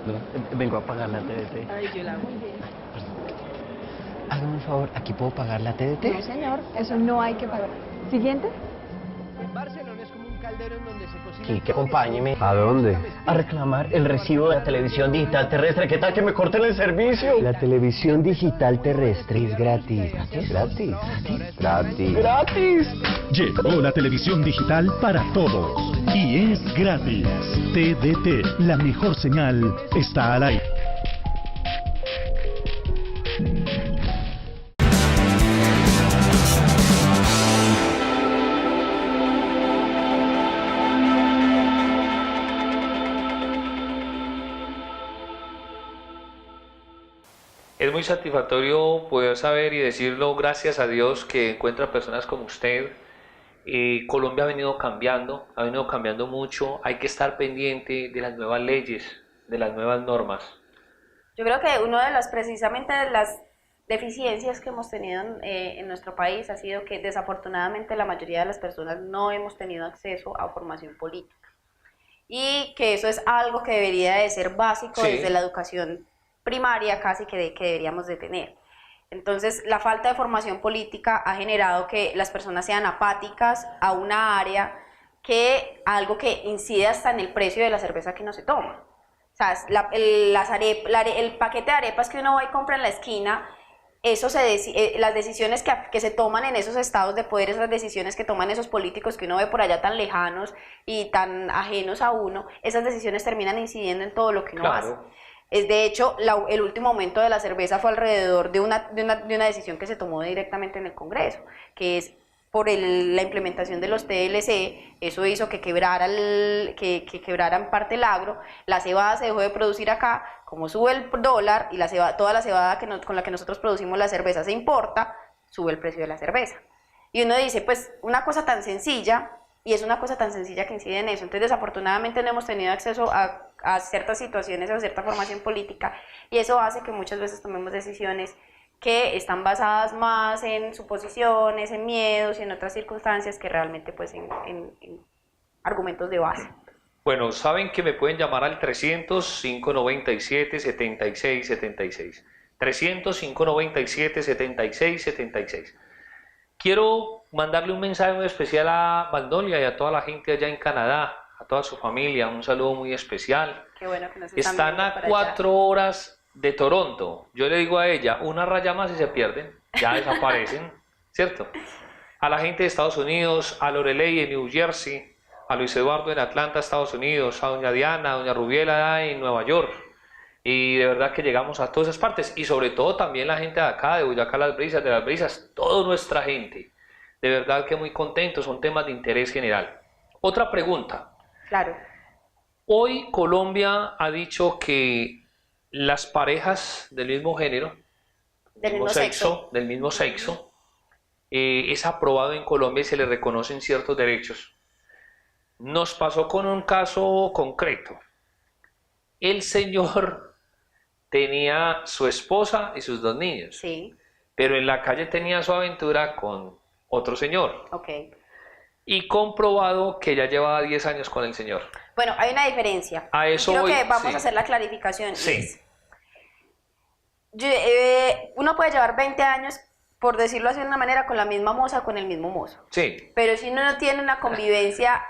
No, vengo a pagar la TDT. Ay, yo la hago. Hágame un favor, ¿aquí puedo pagar la TDT? No, señor, eso no hay que pagar. Siguiente. Barcelona es como un caldero en donde se cocina. Sí, que acompáñeme. ¿A dónde? A reclamar el recibo de la televisión digital terrestre. ¿Qué tal que me corten el servicio? La televisión digital terrestre es gratis. ¿Gratis? Gratis. ¡Gratis! Llegó la televisión digital para todos y es gratis. TDT, la mejor señal está al aire. Es muy satisfactorio poder saber y decirlo, gracias a Dios, que encuentra personas como usted. Colombia ha venido cambiando mucho. Hay que estar pendiente de las nuevas leyes, de las nuevas normas. Yo creo que una de las, precisamente de las deficiencias que hemos tenido en nuestro país ha sido que desafortunadamente la mayoría de las personas no hemos tenido acceso a formación política. Y que eso es algo que debería de ser básico Sí. desde la educación primaria casi que deberíamos de tener. Entonces, la falta de formación política ha generado que las personas sean apáticas a una área algo que incide hasta en el precio de la cerveza que uno se toma. O sea, el paquete de arepas que uno va y compra en la esquina, las decisiones que se toman en esos estados de poder, esas decisiones que toman esos políticos que uno ve por allá tan lejanos y tan ajenos a uno, esas decisiones terminan incidiendo en todo lo que uno hace. De hecho, el último aumento de la cerveza fue alrededor de una decisión que se tomó directamente en el Congreso, que es por la implementación de los TLC. Eso hizo que quebrara en parte el agro, la cebada se dejó de producir acá, como sube el dólar y toda la cebada con la que nosotros producimos la cerveza se importa, sube el precio de la cerveza. Y uno dice, pues una cosa tan sencilla, y es una cosa tan sencilla que incide en eso. Entonces desafortunadamente no hemos tenido acceso a a ciertas situaciones o a cierta formación política, y eso hace que muchas veces tomemos decisiones que están basadas más en suposiciones, en miedos y en otras circunstancias que realmente pues en argumentos de base. Bueno, saben que me pueden llamar al 300-597-7676. 300-597-7676. Quiero mandarle un mensaje muy especial a Magnolia y a toda la gente allá en Canadá, a toda su familia, un saludo muy especial. Qué bueno que nos Están a 4 horas de Toronto. Yo le digo a ella, una raya más y se pierden, ya desaparecen, ¿cierto? A la gente de Estados Unidos, a Lorelei en New Jersey, a Luis Eduardo en Atlanta, Estados Unidos, a doña Diana, a doña Rubiela en Nueva York. Y de verdad que llegamos a todas esas partes, y sobre todo también la gente de acá, de Boyacá, Las Brisas, de Las Brisas, toda nuestra gente. De verdad que muy contentos, son temas de interés general. Otra pregunta. Claro. Hoy Colombia ha dicho que las parejas del mismo género, Del mismo sexo. del mismo sexo, es aprobado en Colombia y se le reconocen ciertos derechos. Nos pasó con un caso concreto. El señor tenía su esposa y sus 2 niños, Sí, pero en la calle tenía su aventura con otro señor, ok. y comprobado que ya llevaba 10 años con el señor. Bueno, hay una diferencia. A eso Creo voy, que vamos sí. a hacer la clarificación. Sí. Uno puede llevar 20 años, por decirlo así de una manera, con la misma moza, con el mismo mozo. Sí, Pero si uno no tiene una convivencia,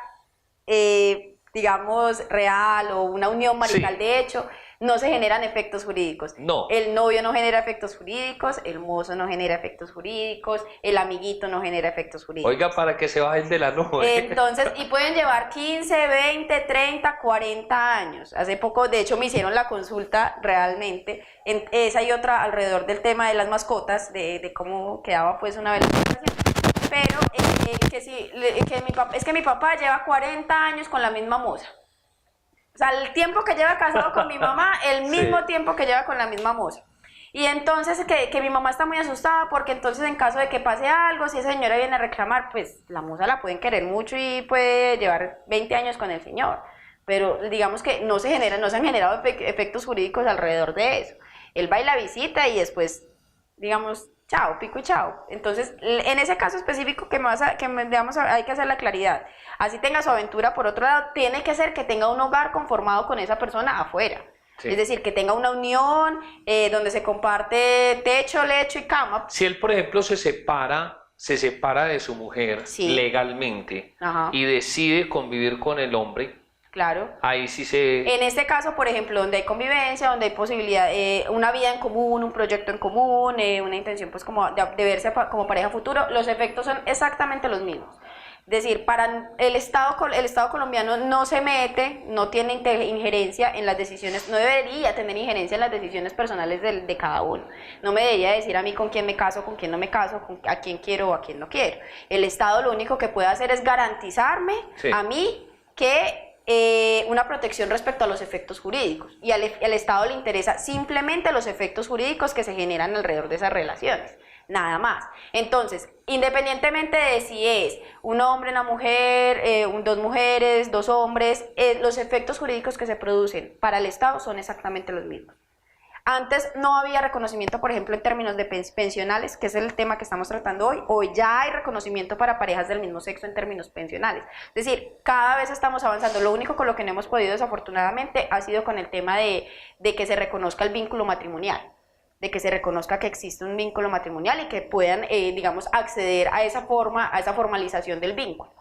digamos, real o una unión marital Sí. de hecho, no se generan efectos jurídicos. No. El novio no genera efectos jurídicos, el mozo no genera efectos jurídicos, el amiguito no genera efectos jurídicos. oiga, para que se baje el de la nube. Entonces, y pueden llevar 15, 20, 30, 40 años. Hace poco, de hecho, me hicieron la consulta realmente. Esa y otra alrededor del tema de las mascotas, de cómo quedaba pues una vez la situación. Pero es que mi papá lleva 40 años con la misma moza. O sea, el tiempo que lleva casado con mi mamá, el mismo Sí. tiempo que lleva con la misma moza. Y entonces que mi mamá está muy asustada porque entonces en caso de que pase algo, si esa señora viene a reclamar, pues la moza la pueden querer mucho y puede llevar 20 años con el señor. Pero digamos que no se han generado efectos jurídicos alrededor de eso. Él va y la visita y después, digamos, chao, pico y chao. Entonces, en ese caso específico hay que hacer la claridad. Así tenga su aventura, por otro lado, tiene que ser que tenga un hogar conformado con esa persona afuera. Sí. Es decir, que tenga una unión donde se comparte techo, lecho y cama. Si él, por ejemplo, se separa de su mujer Sí. legalmente Ajá. y decide convivir con el hombre, Claro. ahí sí se... En este caso, por ejemplo, donde hay convivencia, donde hay posibilidad, una vida en común, un proyecto en común, una intención pues como de verse como pareja futuro, los efectos son exactamente los mismos. Es decir, para el Estado colombiano no se mete, no tiene injerencia en las decisiones, no debería tener injerencia en las decisiones personales de cada uno. No me debería decir a mí con quién me caso, con quién no me caso, a quién quiero o a quién no quiero. El Estado lo único que puede hacer es garantizarme Sí. a mí que una protección respecto a los efectos jurídicos, y al Estado le interesa simplemente los efectos jurídicos que se generan alrededor de esas relaciones, nada más. Entonces, independientemente de si es un hombre, una mujer, 2 mujeres, 2 hombres, los efectos jurídicos que se producen para el Estado son exactamente los mismos. Antes no había reconocimiento, por ejemplo, en términos de pensionales, que es el tema que estamos tratando hoy. Hoy ya hay reconocimiento para parejas del mismo sexo en términos pensionales. Es decir, cada vez estamos avanzando. Lo único con lo que no hemos podido, desafortunadamente, ha sido con el tema de que se reconozca el vínculo matrimonial, de que se reconozca que existe un vínculo matrimonial y que puedan, digamos, acceder a esa formalización del vínculo.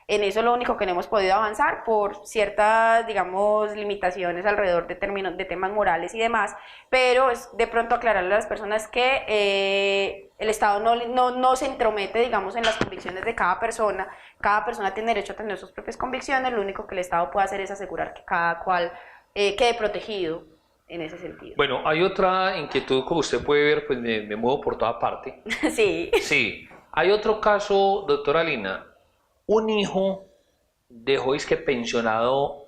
En eso lo único que no hemos podido avanzar por ciertas, digamos, limitaciones alrededor de temas morales y demás, pero es de pronto aclararle a las personas que el Estado no se entromete, digamos, en las convicciones de cada persona tiene derecho a tener sus propias convicciones, lo único que el Estado puede hacer es asegurar que cada cual quede protegido en ese sentido. Bueno, hay otra inquietud, como usted puede ver, pues me muevo por toda parte. Sí. Sí, hay otro caso, doctora Lina. Un hijo dejó pensionado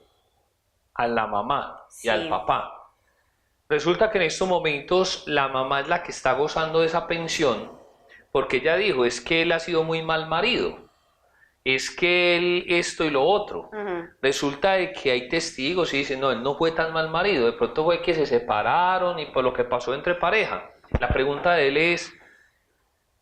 a la mamá y Sí. al papá. Resulta que en estos momentos la mamá es la que está gozando de esa pensión porque ella dijo, es que él ha sido muy mal marido. es que él esto y lo otro. Ujú. Resulta de que hay testigos y dicen, no, él no fue tan mal marido, de pronto fue que se separaron y por lo que pasó entre pareja. La pregunta de él es,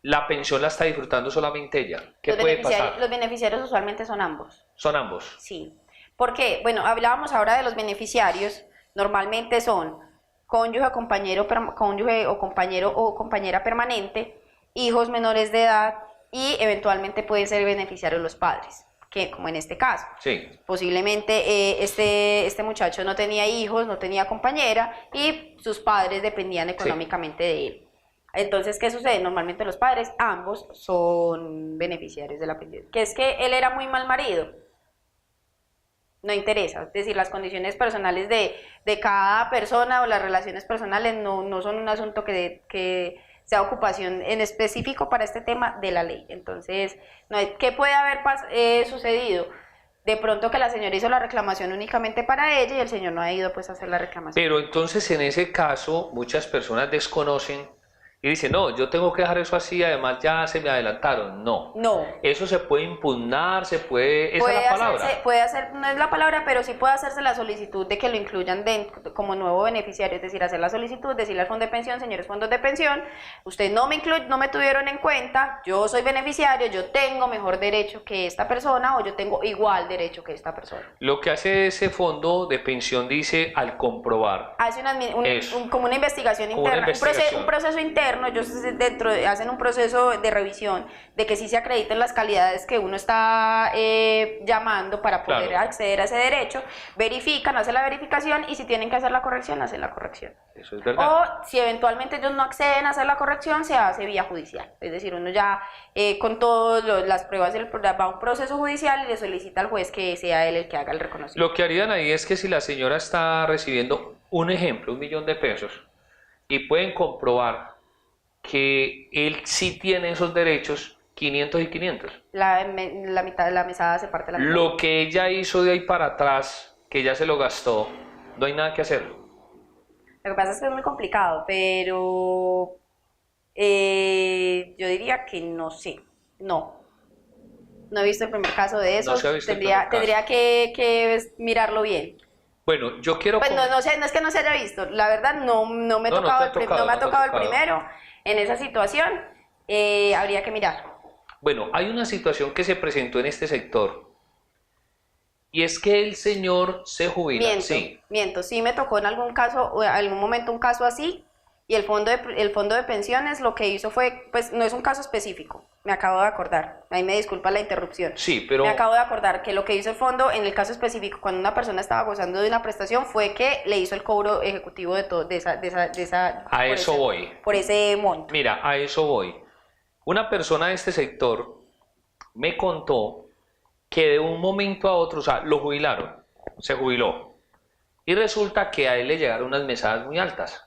¿la pensión la está disfrutando solamente ella? ¿Qué puede pasar? Los beneficiarios usualmente son ambos. Son ambos. Sí. ¿Por qué? Bueno, hablábamos ahora de los beneficiarios. Normalmente son cónyuge, cónyuge o compañero o compañera permanente, hijos menores de edad y eventualmente pueden ser beneficiarios los padres, que como en este caso. Sí. Posiblemente este muchacho no tenía hijos, no tenía compañera y sus padres dependían económicamente de él. Entonces, ¿qué sucede? Normalmente los padres, ambos, son beneficiarios de la pensión. Que es que él era muy mal marido. No interesa. Es decir, las condiciones personales de cada persona o las relaciones personales no son un asunto que sea ocupación en específico para este tema de la ley. Entonces, ¿qué puede haber sucedido? De pronto que la señora hizo la reclamación únicamente para ella y el señor no ha ido pues a hacer la reclamación. Pero entonces en ese caso muchas personas desconocen y dicen, no, yo tengo que dejar eso así, además ya se me adelantaron. No. No. Eso se puede impugnar, esa es la palabra. Puede hacer, no es la palabra, pero sí puede hacerse la solicitud de que lo incluyan como nuevo beneficiario, es decir, hacer la solicitud, decirle al fondo de pensión, señores fondos de pensión, ustedes no me tuvieron en cuenta, yo soy beneficiario, yo tengo mejor derecho que esta persona o yo tengo igual derecho que esta persona. Lo que hace ese fondo de pensión dice, al comprobar. Hace como una investigación interna, un proceso interno. Ellos hacen un proceso de revisión de que sí se acrediten las calidades que uno está llamando para poder acceder a ese derecho, verifican, hacen la verificación y si tienen que hacer la corrección, hacen la corrección. Eso es verdad. O si eventualmente ellos no acceden a hacer la corrección, se hace vía judicial. Es decir, uno ya con todas las pruebas va a un proceso judicial y le solicita al juez que sea él el que haga el reconocimiento. Lo que harían ahí es que si la señora está recibiendo un ejemplo, 1 millón de pesos, y pueden comprobar que él sí tiene esos derechos, 500 y 500. La mitad de la mesada se parte la mitad. Lo que ella hizo de ahí para atrás, que ya se lo gastó, no hay nada que hacer. Lo que pasa es que es muy complicado, pero yo diría que no sé, no he visto el primer caso de eso, No se ha visto tendría que mirarlo bien. Bueno, yo quiero... Pues no sé, no es que no se haya visto, la verdad no me ha tocado el primero en esa situación, habría que mirar. Bueno, hay una situación que se presentó en este sector y es que el señor se jubila. Miento, sí me tocó en algún momento un caso así y el fondo de pensiones lo que hizo fue, pues no es un caso específico, me acabo de acordar, ahí me disculpa la interrupción. Sí, pero... Me acabo de acordar que lo que hizo el fondo en el caso específico, cuando una persona estaba gozando de una prestación, fue que le hizo el cobro ejecutivo de esa A eso voy. Por ese monto. Mira, a eso voy. Una persona de este sector me contó que de un momento a otro, o sea, lo jubilaron, se jubiló, y resulta que a él le llegaron unas mesadas muy altas.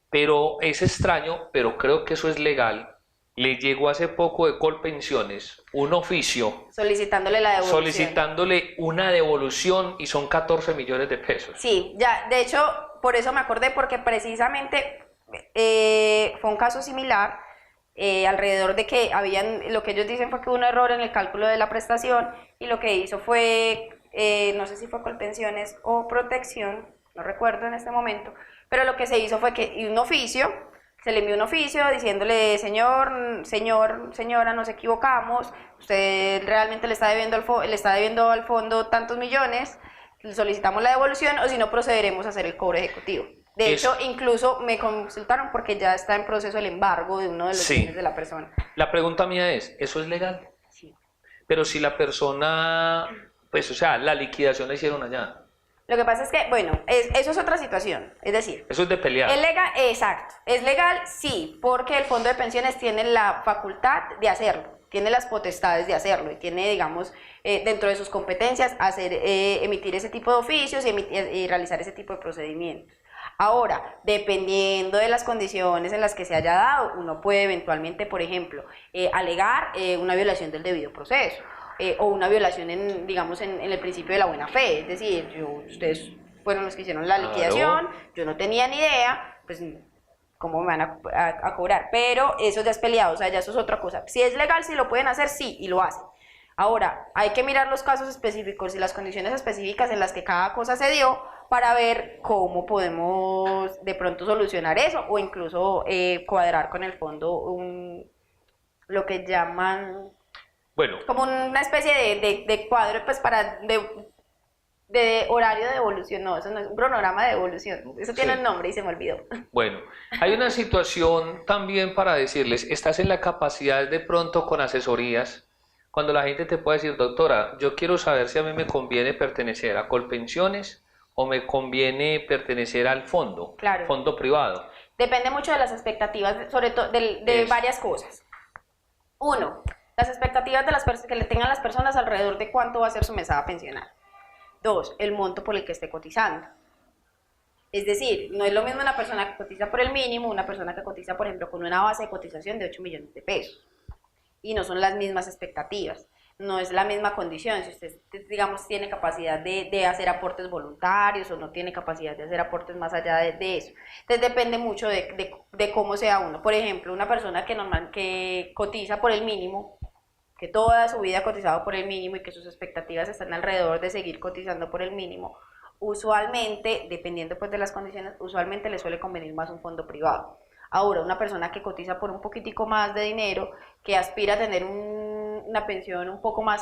Pero es extraño, pero creo que eso es legal. Le llegó hace poco de Colpensiones un oficio solicitándole la devolución. Solicitándole una devolución y son 14 millones de pesos. Sí, ya, de hecho, por eso me acordé, porque precisamente fue un caso similar, alrededor de que lo que ellos dicen fue que hubo un error en el cálculo de la prestación y lo que hizo fue, no sé si fue Colpensiones o Protección, no recuerdo en este momento, pero lo que se hizo fue que se le envió un oficio diciéndole, señora, nos equivocamos, usted realmente le está debiendo al fondo tantos millones, le solicitamos la devolución o si no procederemos a hacer el cobro ejecutivo. De hecho, incluso me consultaron porque ya está en proceso el embargo de uno de los bienes de la persona. La pregunta mía es, ¿eso es legal? Sí. Pero si la persona, pues, o sea, la liquidación la hicieron allá. Lo que pasa es que, bueno, eso es otra situación, es decir... Eso es de pelear. ¿Es legal? Exacto. ¿Es legal? Sí, porque el fondo de pensiones tiene la facultad de hacerlo, tiene las potestades de hacerlo y tiene, digamos, dentro de sus competencias emitir ese tipo de oficios y realizar ese tipo de procedimientos. Ahora, dependiendo de las condiciones en las que se haya dado, uno puede eventualmente, por ejemplo, alegar una violación del debido proceso. O una violación en el principio de la buena fe, es decir, ustedes fueron los que hicieron la liquidación, yo no tenía ni idea, pues cómo me van a cobrar, pero eso ya es peleado, o sea, ya eso es otra cosa. Si es legal, si lo pueden hacer, sí, y lo hacen. Ahora, hay que mirar los casos específicos y las condiciones específicas en las que cada cosa se dio para ver cómo podemos de pronto solucionar eso o incluso cuadrar con el fondo lo que llaman Bueno, como una especie de cuadro pues de horario de evolución. No, eso no es un cronograma de evolución, eso tiene Sí. un nombre y se me olvidó. bueno, hay una situación también para decirles, estás en la capacidad de pronto con asesorías, cuando la gente te puede decir, doctora, yo quiero saber si a mí me conviene pertenecer a Colpensiones o me conviene pertenecer al fondo, Claro. fondo privado. Depende mucho de las expectativas, sobre todo de Eso. varias cosas. Uno, las expectativas de que le tengan las personas alrededor de cuánto va a ser su mesada pensional. Dos, el monto por el que esté cotizando. Es decir, no es lo mismo una persona que cotiza por el mínimo, una persona que cotiza, por ejemplo, con una base de cotización de 8 millones de pesos. Y no son las mismas expectativas, no es la misma condición. Si usted, digamos, tiene capacidad de hacer aportes voluntarios o no tiene capacidad de hacer aportes más allá de eso. Entonces depende mucho de cómo sea uno. Por ejemplo, una persona que cotiza por el mínimo, que toda su vida ha cotizado por el mínimo y que sus expectativas están alrededor de seguir cotizando por el mínimo, usualmente, dependiendo pues de las condiciones, usualmente le suele convenir más un fondo privado. Ahora, una persona que cotiza por un poquitico más de dinero, que aspira a tener una pensión un poco más,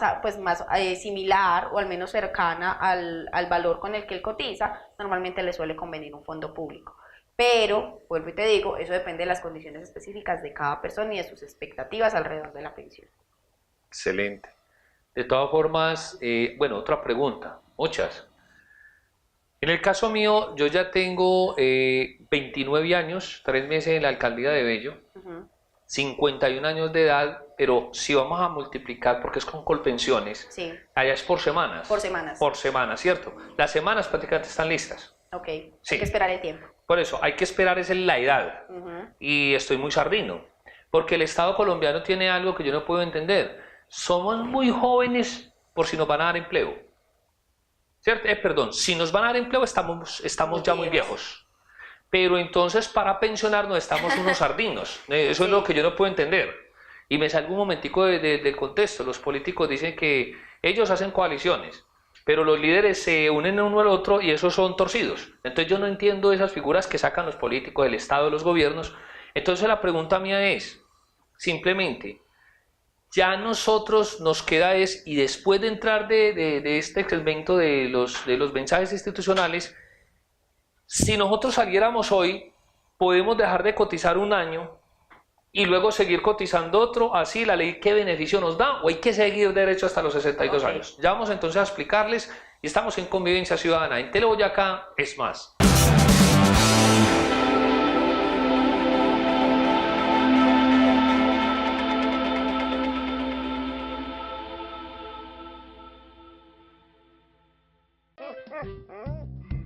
similar o al menos cercana al valor con el que él cotiza, normalmente le suele convenir un fondo público. Pero, vuelvo y te digo, eso depende de las condiciones específicas de cada persona y de sus expectativas alrededor de la pensión. Excelente. De todas formas, bueno, otra pregunta, muchas. En el caso mío, yo ya tengo 29 años, 3 meses en la alcaldía de Bello, 51 años de edad, pero si vamos a multiplicar, porque es con Colpensiones, Sí, allá es por semanas. por semanas. Por semana, ¿cierto? Las semanas prácticamente están listas. Ok, Sí. hay que esperar el tiempo. Por eso, hay que esperar es la edad. Y estoy muy sardino, porque el Estado colombiano tiene algo que yo no puedo entender. Somos muy jóvenes por si nos van a dar empleo. ¿Cierto? Perdón, si nos van a dar empleo estamos ya muy viejos. Pero entonces para pensionarnos estamos unos sardinos. Eso es lo que yo no puedo entender. Y me salgo un momentico del contexto. Los políticos dicen que ellos hacen coaliciones, pero los líderes se unen uno al otro y esos son torcidos. Entonces yo no entiendo esas figuras que sacan los políticos del Estado, los gobiernos. Entonces la pregunta mía es, simplemente, ya nosotros nos queda y después de entrar de este segmento de los mensajes institucionales, si nosotros saliéramos hoy, podemos dejar de cotizar un año y luego seguir cotizando otro, así la ley qué beneficio nos da, o hay que seguir derecho hasta los 62 años. Ya vamos entonces a explicarles y estamos en Convivencia Ciudadana. En Teleboyacá es más.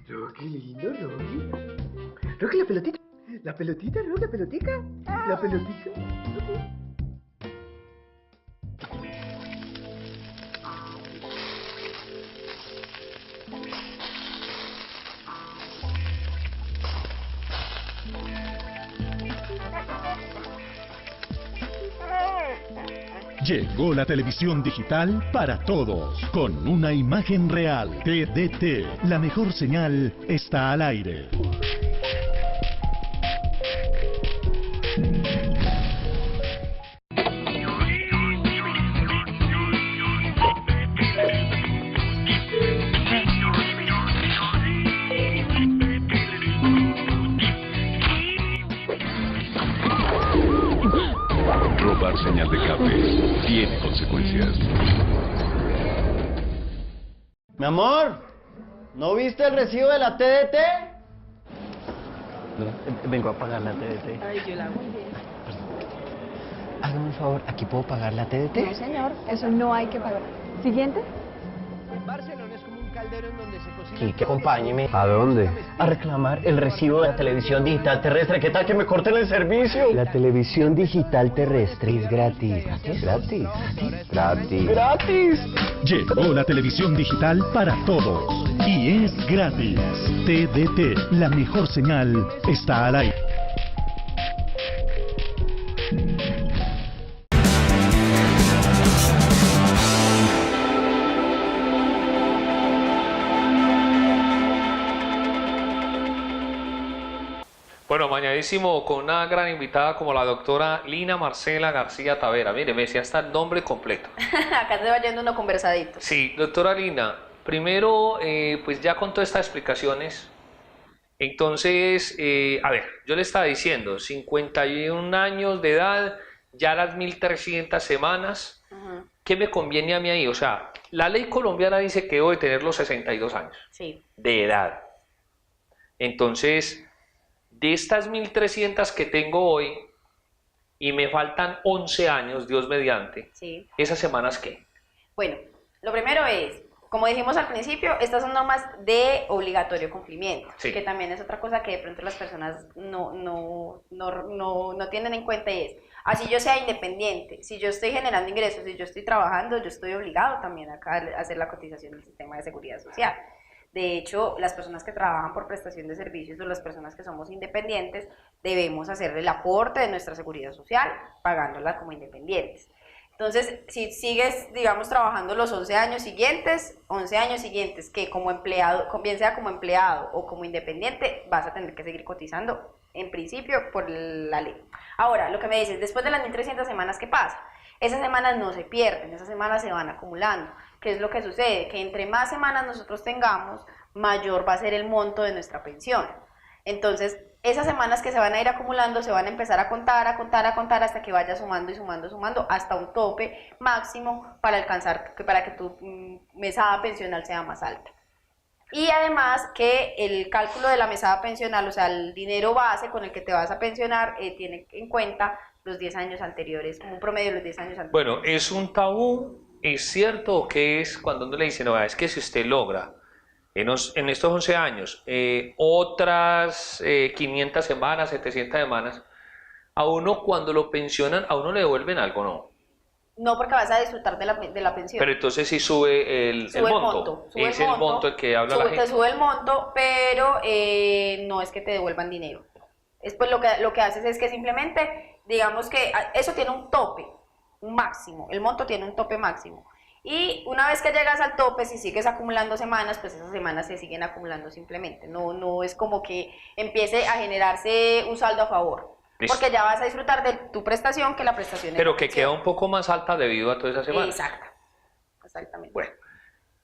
Rocky, lindo, Rocky. Rocky, la pelotita. La pelotita, Rocky, la pelotica. La pelotica. Rocky. Llegó la televisión digital para todos, con una imagen real. TDT, la mejor señal está al aire. Robar señal de cable tiene consecuencias. Mi amor, ¿no viste el recibo de la TDT? Vengo a pagar la TDT. Ay, yo la hago. Hágame un favor, ¿aquí puedo pagar la TDT? No, señor, eso no hay que pagar. Siguiente. Barcelona es como un caldero en donde se cocina. Y que acompáñeme. ¿A dónde? A reclamar el recibo de la televisión digital terrestre. ¿Qué tal que me corten el servicio? La televisión digital terrestre es gratis. ¿Gratis? Gratis. ¡Gratis! Llegó la televisión digital para todos y es gratis. TDT, la mejor señal está al aire. Bueno, mañadísimo con una gran invitada como la doctora Lina Marcela García Tavera. Mire, me decía hasta el nombre completo. Acá se va yendo uno conversadito. Sí, doctora Lina, primero, pues ya con todas estas explicaciones, entonces, a ver, yo le estaba diciendo, 51 años de edad, ya las 1300 semanas, ¿qué me conviene a mí ahí? O sea, la ley colombiana dice que debo de tener los 62 años de edad. Entonces, de estas 1300 que tengo hoy, y me faltan 11 años, Dios mediante, ¿esas semanas qué? Bueno, lo primero es, como dijimos al principio, estas son normas de obligatorio cumplimiento, que también es otra cosa que de pronto las personas no tienen en cuenta, y es, así yo sea independiente, si yo estoy generando ingresos, si yo estoy trabajando, yo estoy obligado también acá a hacer la cotización del sistema de seguridad social. De hecho, las personas que trabajan por prestación de servicios o las personas que somos independientes debemos hacer el aporte de nuestra seguridad social pagándola como independientes. Entonces, si sigues, digamos, trabajando los 11 años siguientes que como empleado, bien sea como empleado o como independiente, vas a tener que seguir cotizando en principio por la ley. Ahora, lo que me dices, después de las 1300 semanas, ¿qué pasa? Esas semanas no se pierden, esas semanas se van acumulando. ¿Qué es lo que sucede? Que entre más semanas nosotros tengamos, mayor va a ser el monto de nuestra pensión. Entonces, esas semanas que se van a ir acumulando se van a empezar a contar hasta que vaya sumando y sumando hasta un tope máximo para alcanzar, para que tu mesada pensional sea más alta. Y además que el cálculo de la mesada pensional, o sea, el dinero base con el que te vas a pensionar, tiene en cuenta los 10 años anteriores, como un promedio de los 10 años anteriores. Bueno, ¿es un tabú? ¿Es cierto o qué es cuando uno le dice, no, es que si usted logra en estos 11 años otras 500 semanas, 700 semanas, a uno cuando lo pensionan, a uno le devuelven algo, ¿no? No, porque vas a disfrutar de la pensión. Pero entonces sí sube el monto. Es el monto el que habla la gente. Te sube el monto, pero no es que te devuelvan dinero. Es pues lo que haces es que simplemente, digamos que eso tiene un tope, un máximo, el monto tiene un tope máximo. Y una vez que llegas al tope, si sigues acumulando semanas, pues esas semanas se siguen acumulando simplemente. No es como que empiece a generarse un saldo a favor. Listo. Porque ya vas a disfrutar de tu prestación, que la prestación pero es que queda un poco más alta debido a todas esas semanas. Exacto. Exactamente. Bueno,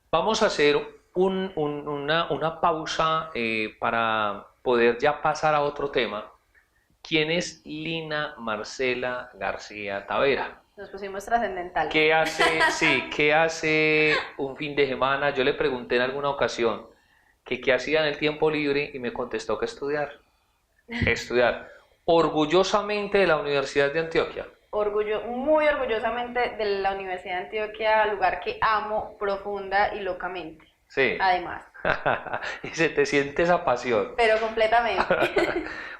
vamos a hacer una pausa para poder ya pasar a otro tema. ¿Quién es Lina Marcela García Tavera? Nos pusimos trascendental. ¿Qué hace un fin de semana? Yo le pregunté en alguna ocasión que qué hacía en el tiempo libre y me contestó que estudiar. Estudiar. Orgullosamente de la Universidad de Antioquia. Muy orgullosamente de la Universidad de Antioquia, lugar que amo profunda y locamente. Sí. Además. Y se te siente esa pasión. Pero completamente.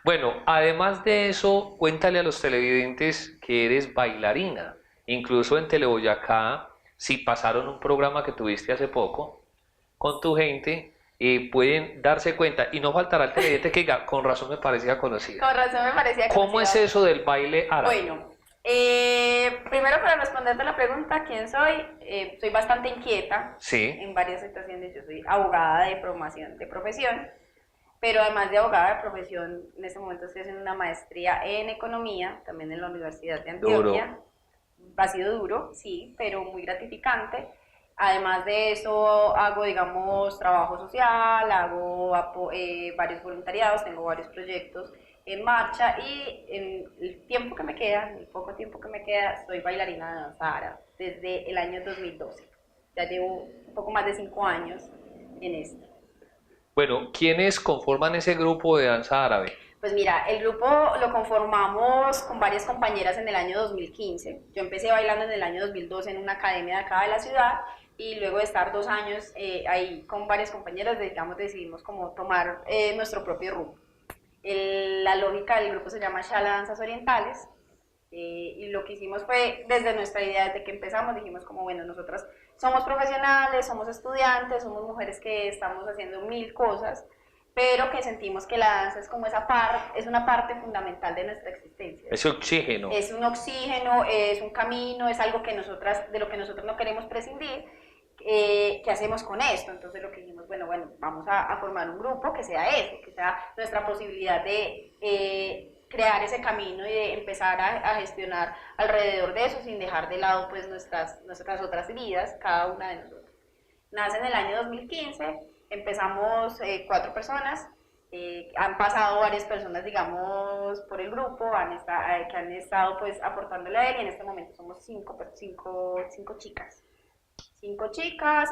Bueno, además de eso, cuéntale a los televidentes que eres bailarina. Incluso en Teleboyacá, si pasaron un programa que tuviste hace poco con tu gente, pueden darse cuenta. Y no faltará el televidente que diga, con razón me parecía conocida. Con razón me parecía conocida. ¿Cómo es eso del baile árabe? Bueno, primero para responderte la pregunta, ¿quién soy? Soy bastante inquieta en varias situaciones. Yo soy abogada de profesión, pero además de abogada de profesión, en este momento estoy haciendo una maestría en economía, también en la Universidad de Antioquia. Duro. Ha sido duro, sí, pero muy gratificante. Además de eso, hago, digamos, trabajo social, hago varios voluntariados, tengo varios proyectos en marcha y en el tiempo que me queda, en el poco tiempo que me queda, soy bailarina de danza árabe desde el año 2012. Ya llevo un poco más de 5 años en esto. Bueno, ¿quiénes conforman ese grupo de danza árabe? Pues mira, el grupo lo conformamos con varias compañeras en el año 2015. Yo empecé bailando en el año 2012 en una academia de acá de la ciudad y luego de estar 2 años ahí con varias compañeras, decidimos como tomar nuestro propio rumbo. La lógica del grupo se llama Shala Danzas Orientales y lo que hicimos fue, desde nuestra idea, desde que empezamos, dijimos como bueno, nosotras somos profesionales, somos estudiantes, somos mujeres que estamos haciendo 1000 cosas, pero que sentimos que la danza es como es una parte fundamental de nuestra existencia. Es oxígeno. Es un oxígeno, es un camino, es algo que de lo que nosotros no queremos prescindir. ¿qué hacemos con esto? Entonces lo que dijimos, bueno, vamos a formar un grupo que sea eso, que sea nuestra posibilidad de crear ese camino y de empezar a gestionar alrededor de eso sin dejar de lado pues nuestras otras vidas, cada una de nosotros. Nace en el año 2015, empezamos 4 personas, han pasado varias personas, digamos, por el grupo, que han estado pues aportándole a él, y en este momento somos 5 chicas. 5 chicas,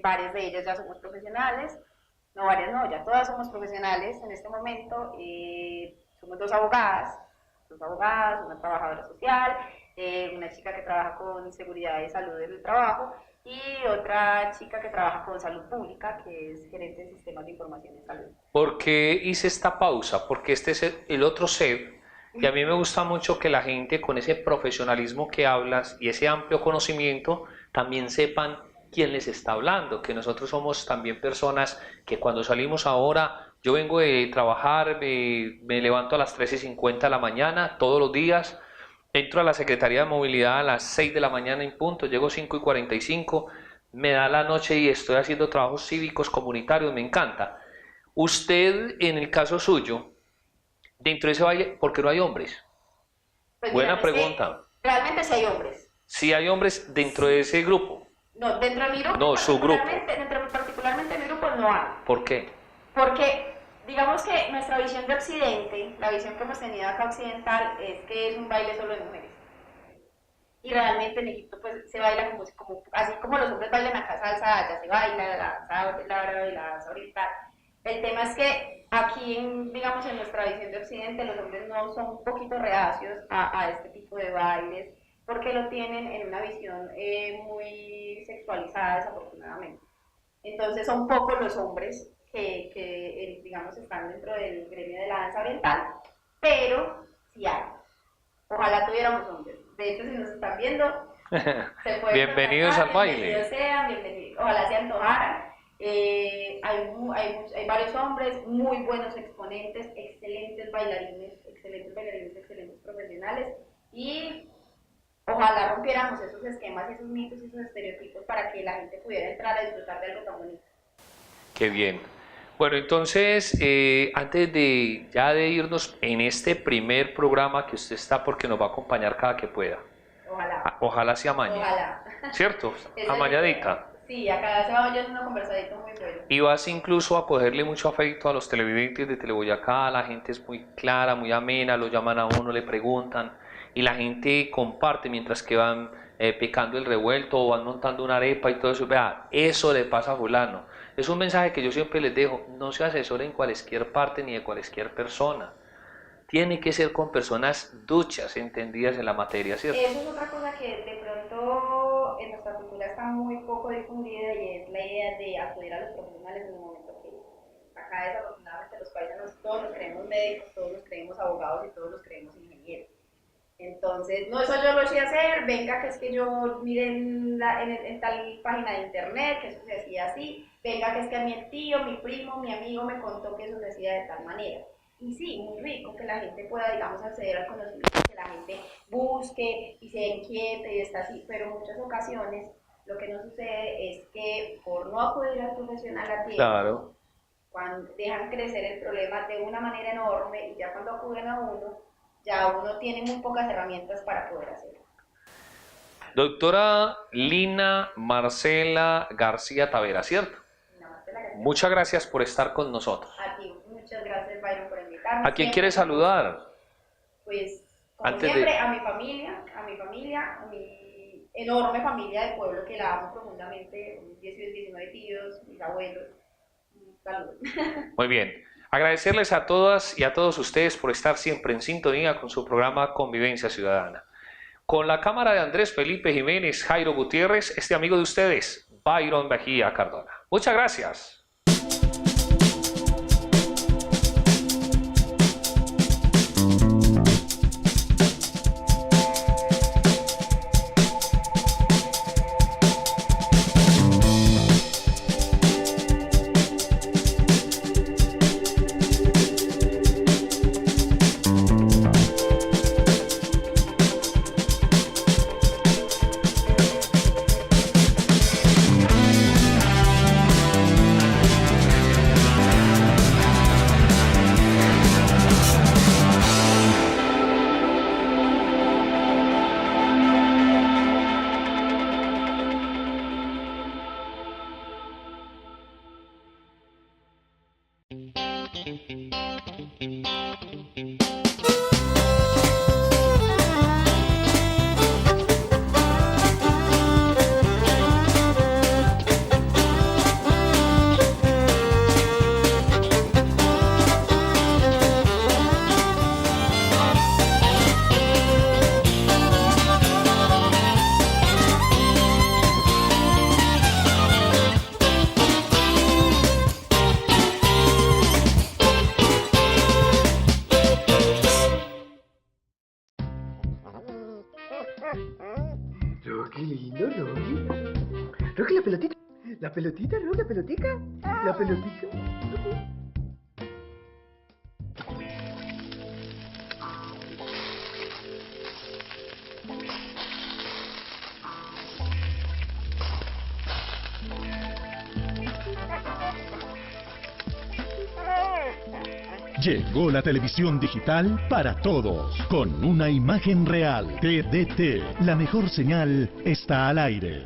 varias de ellas ya somos profesionales, no varias no, ya todas somos profesionales en este momento. Somos 2 abogadas, una trabajadora social, una chica que trabaja con seguridad y salud en el trabajo, y otra chica que trabaja con salud pública, que es gerente de sistemas de información en salud. ¿Por qué hice esta pausa? Porque este es el otro set, y a mí me gusta mucho que la gente con ese profesionalismo que hablas y ese amplio conocimiento también sepan quién les está hablando, que nosotros somos también personas que cuando salimos ahora, yo vengo de trabajar, me levanto a las 3:50 de la mañana todos los días, entro a la Secretaría de Movilidad a las 6 de la mañana en punto, llego 5:45, me da la noche y estoy haciendo trabajos cívicos, comunitarios, me encanta. Usted, en el caso suyo, dentro de ese baile, ¿por qué no hay hombres? Pues Buena mira, pregunta. Realmente sí hay hombres. ¿Sí hay hombres dentro de ese grupo? No, dentro de mi grupo, No, su grupo. Particularmente en mi grupo no hay. ¿Por qué? Porque digamos que nuestra visión de Occidente, la visión que hemos tenido acá occidental, es que es un baile solo de mujeres. Y realmente en Egipto pues se baila como así como los hombres bailan acá salsa, allá se baila la salsa y la danza oriental. El tema es que aquí, digamos, en nuestra visión de Occidente, los hombres no son un poquito reacios a este tipo de bailes, porque lo tienen en una visión muy sexualizada, desafortunadamente. Entonces son pocos los hombres que digamos, están dentro del gremio de la danza oriental, pero sí hay. Ojalá tuviéramos hombres. De hecho, si nos están viendo, se pueden bienvenidos al baile. Bienvenidos sean, bienvenidos. Ojalá se antojaran. Hay varios hombres, muy buenos exponentes, excelentes bailarines, excelentes profesionales, y ojalá rompiéramos esos esquemas, esos mitos y esos estereotipos para que la gente pudiera entrar a disfrutar de algo tan bonito. Qué bien. Bueno, entonces, antes de irnos en este primer programa que usted está, porque nos va a acompañar cada que pueda. Ojalá. Ojalá sea amañe. Ojalá. ¿Cierto? Amañadita. Sí, acá se va a una conversadita muy buena. Y vas incluso a cogerle mucho afecto a los televidentes de Teleboyacá, la gente es muy clara, muy amena, lo llaman a uno, le preguntan, y la gente comparte mientras que van picando el revuelto o van montando una arepa y todo eso. Vea, eso le pasa a fulano. Es un mensaje que yo siempre les dejo: no se asesoren en cualquier parte ni de cualquier persona. Tiene que ser con personas duchas, entendidas en la materia, ¿cierto? Eso es otra cosa que de pronto en nuestra cultura está muy poco difundida, y es la idea de acudir a los profesionales en el momento que acá desafortunadamente los paisanos todos nos creemos médicos, todos nos creemos abogados y todos nos creemos ingenieros. Entonces, no, eso yo lo sé hacer, venga que es que yo mire en tal página de internet que eso se hacía así, venga que es que a mi tío, mi primo, mi amigo me contó que eso se hacía de tal manera. Y sí, muy rico que la gente pueda, digamos, acceder al conocimiento, que la gente busque y se inquiete y está así, pero en muchas ocasiones lo que nos sucede es que por no acudir al profesional a tiempo, Claro. cuando dejan crecer el problema de una manera enorme, y ya cuando acuden a uno, ya uno tiene muy pocas herramientas para poder hacerlo. Doctora Lina Marcela García Tavera, ¿cierto? Muchas gracias por estar con nosotros. A ti, muchas gracias, Byron, por invitarme. ¿A quién quieres saludar? Pues, como Antes siempre, de- a mi familia, a mi enorme familia de pueblo que la amo profundamente, mis 19 tíos, mis abuelos. Saludos. Muy bien. Agradecerles a todas y a todos ustedes por estar siempre en sintonía con su programa Convivencia Ciudadana. Con la cámara de Andrés Felipe Jiménez, Jairo Gutiérrez, este amigo de ustedes, Byron Mejía Cardona. Muchas gracias. Rocky, lindo, Rocky. Rocky, la pelotita. La pelotita, Rocky, la pelotica. La pelotica. Rocky. Llegó la televisión digital para todos, con una imagen real. TDT, la mejor señal está al aire.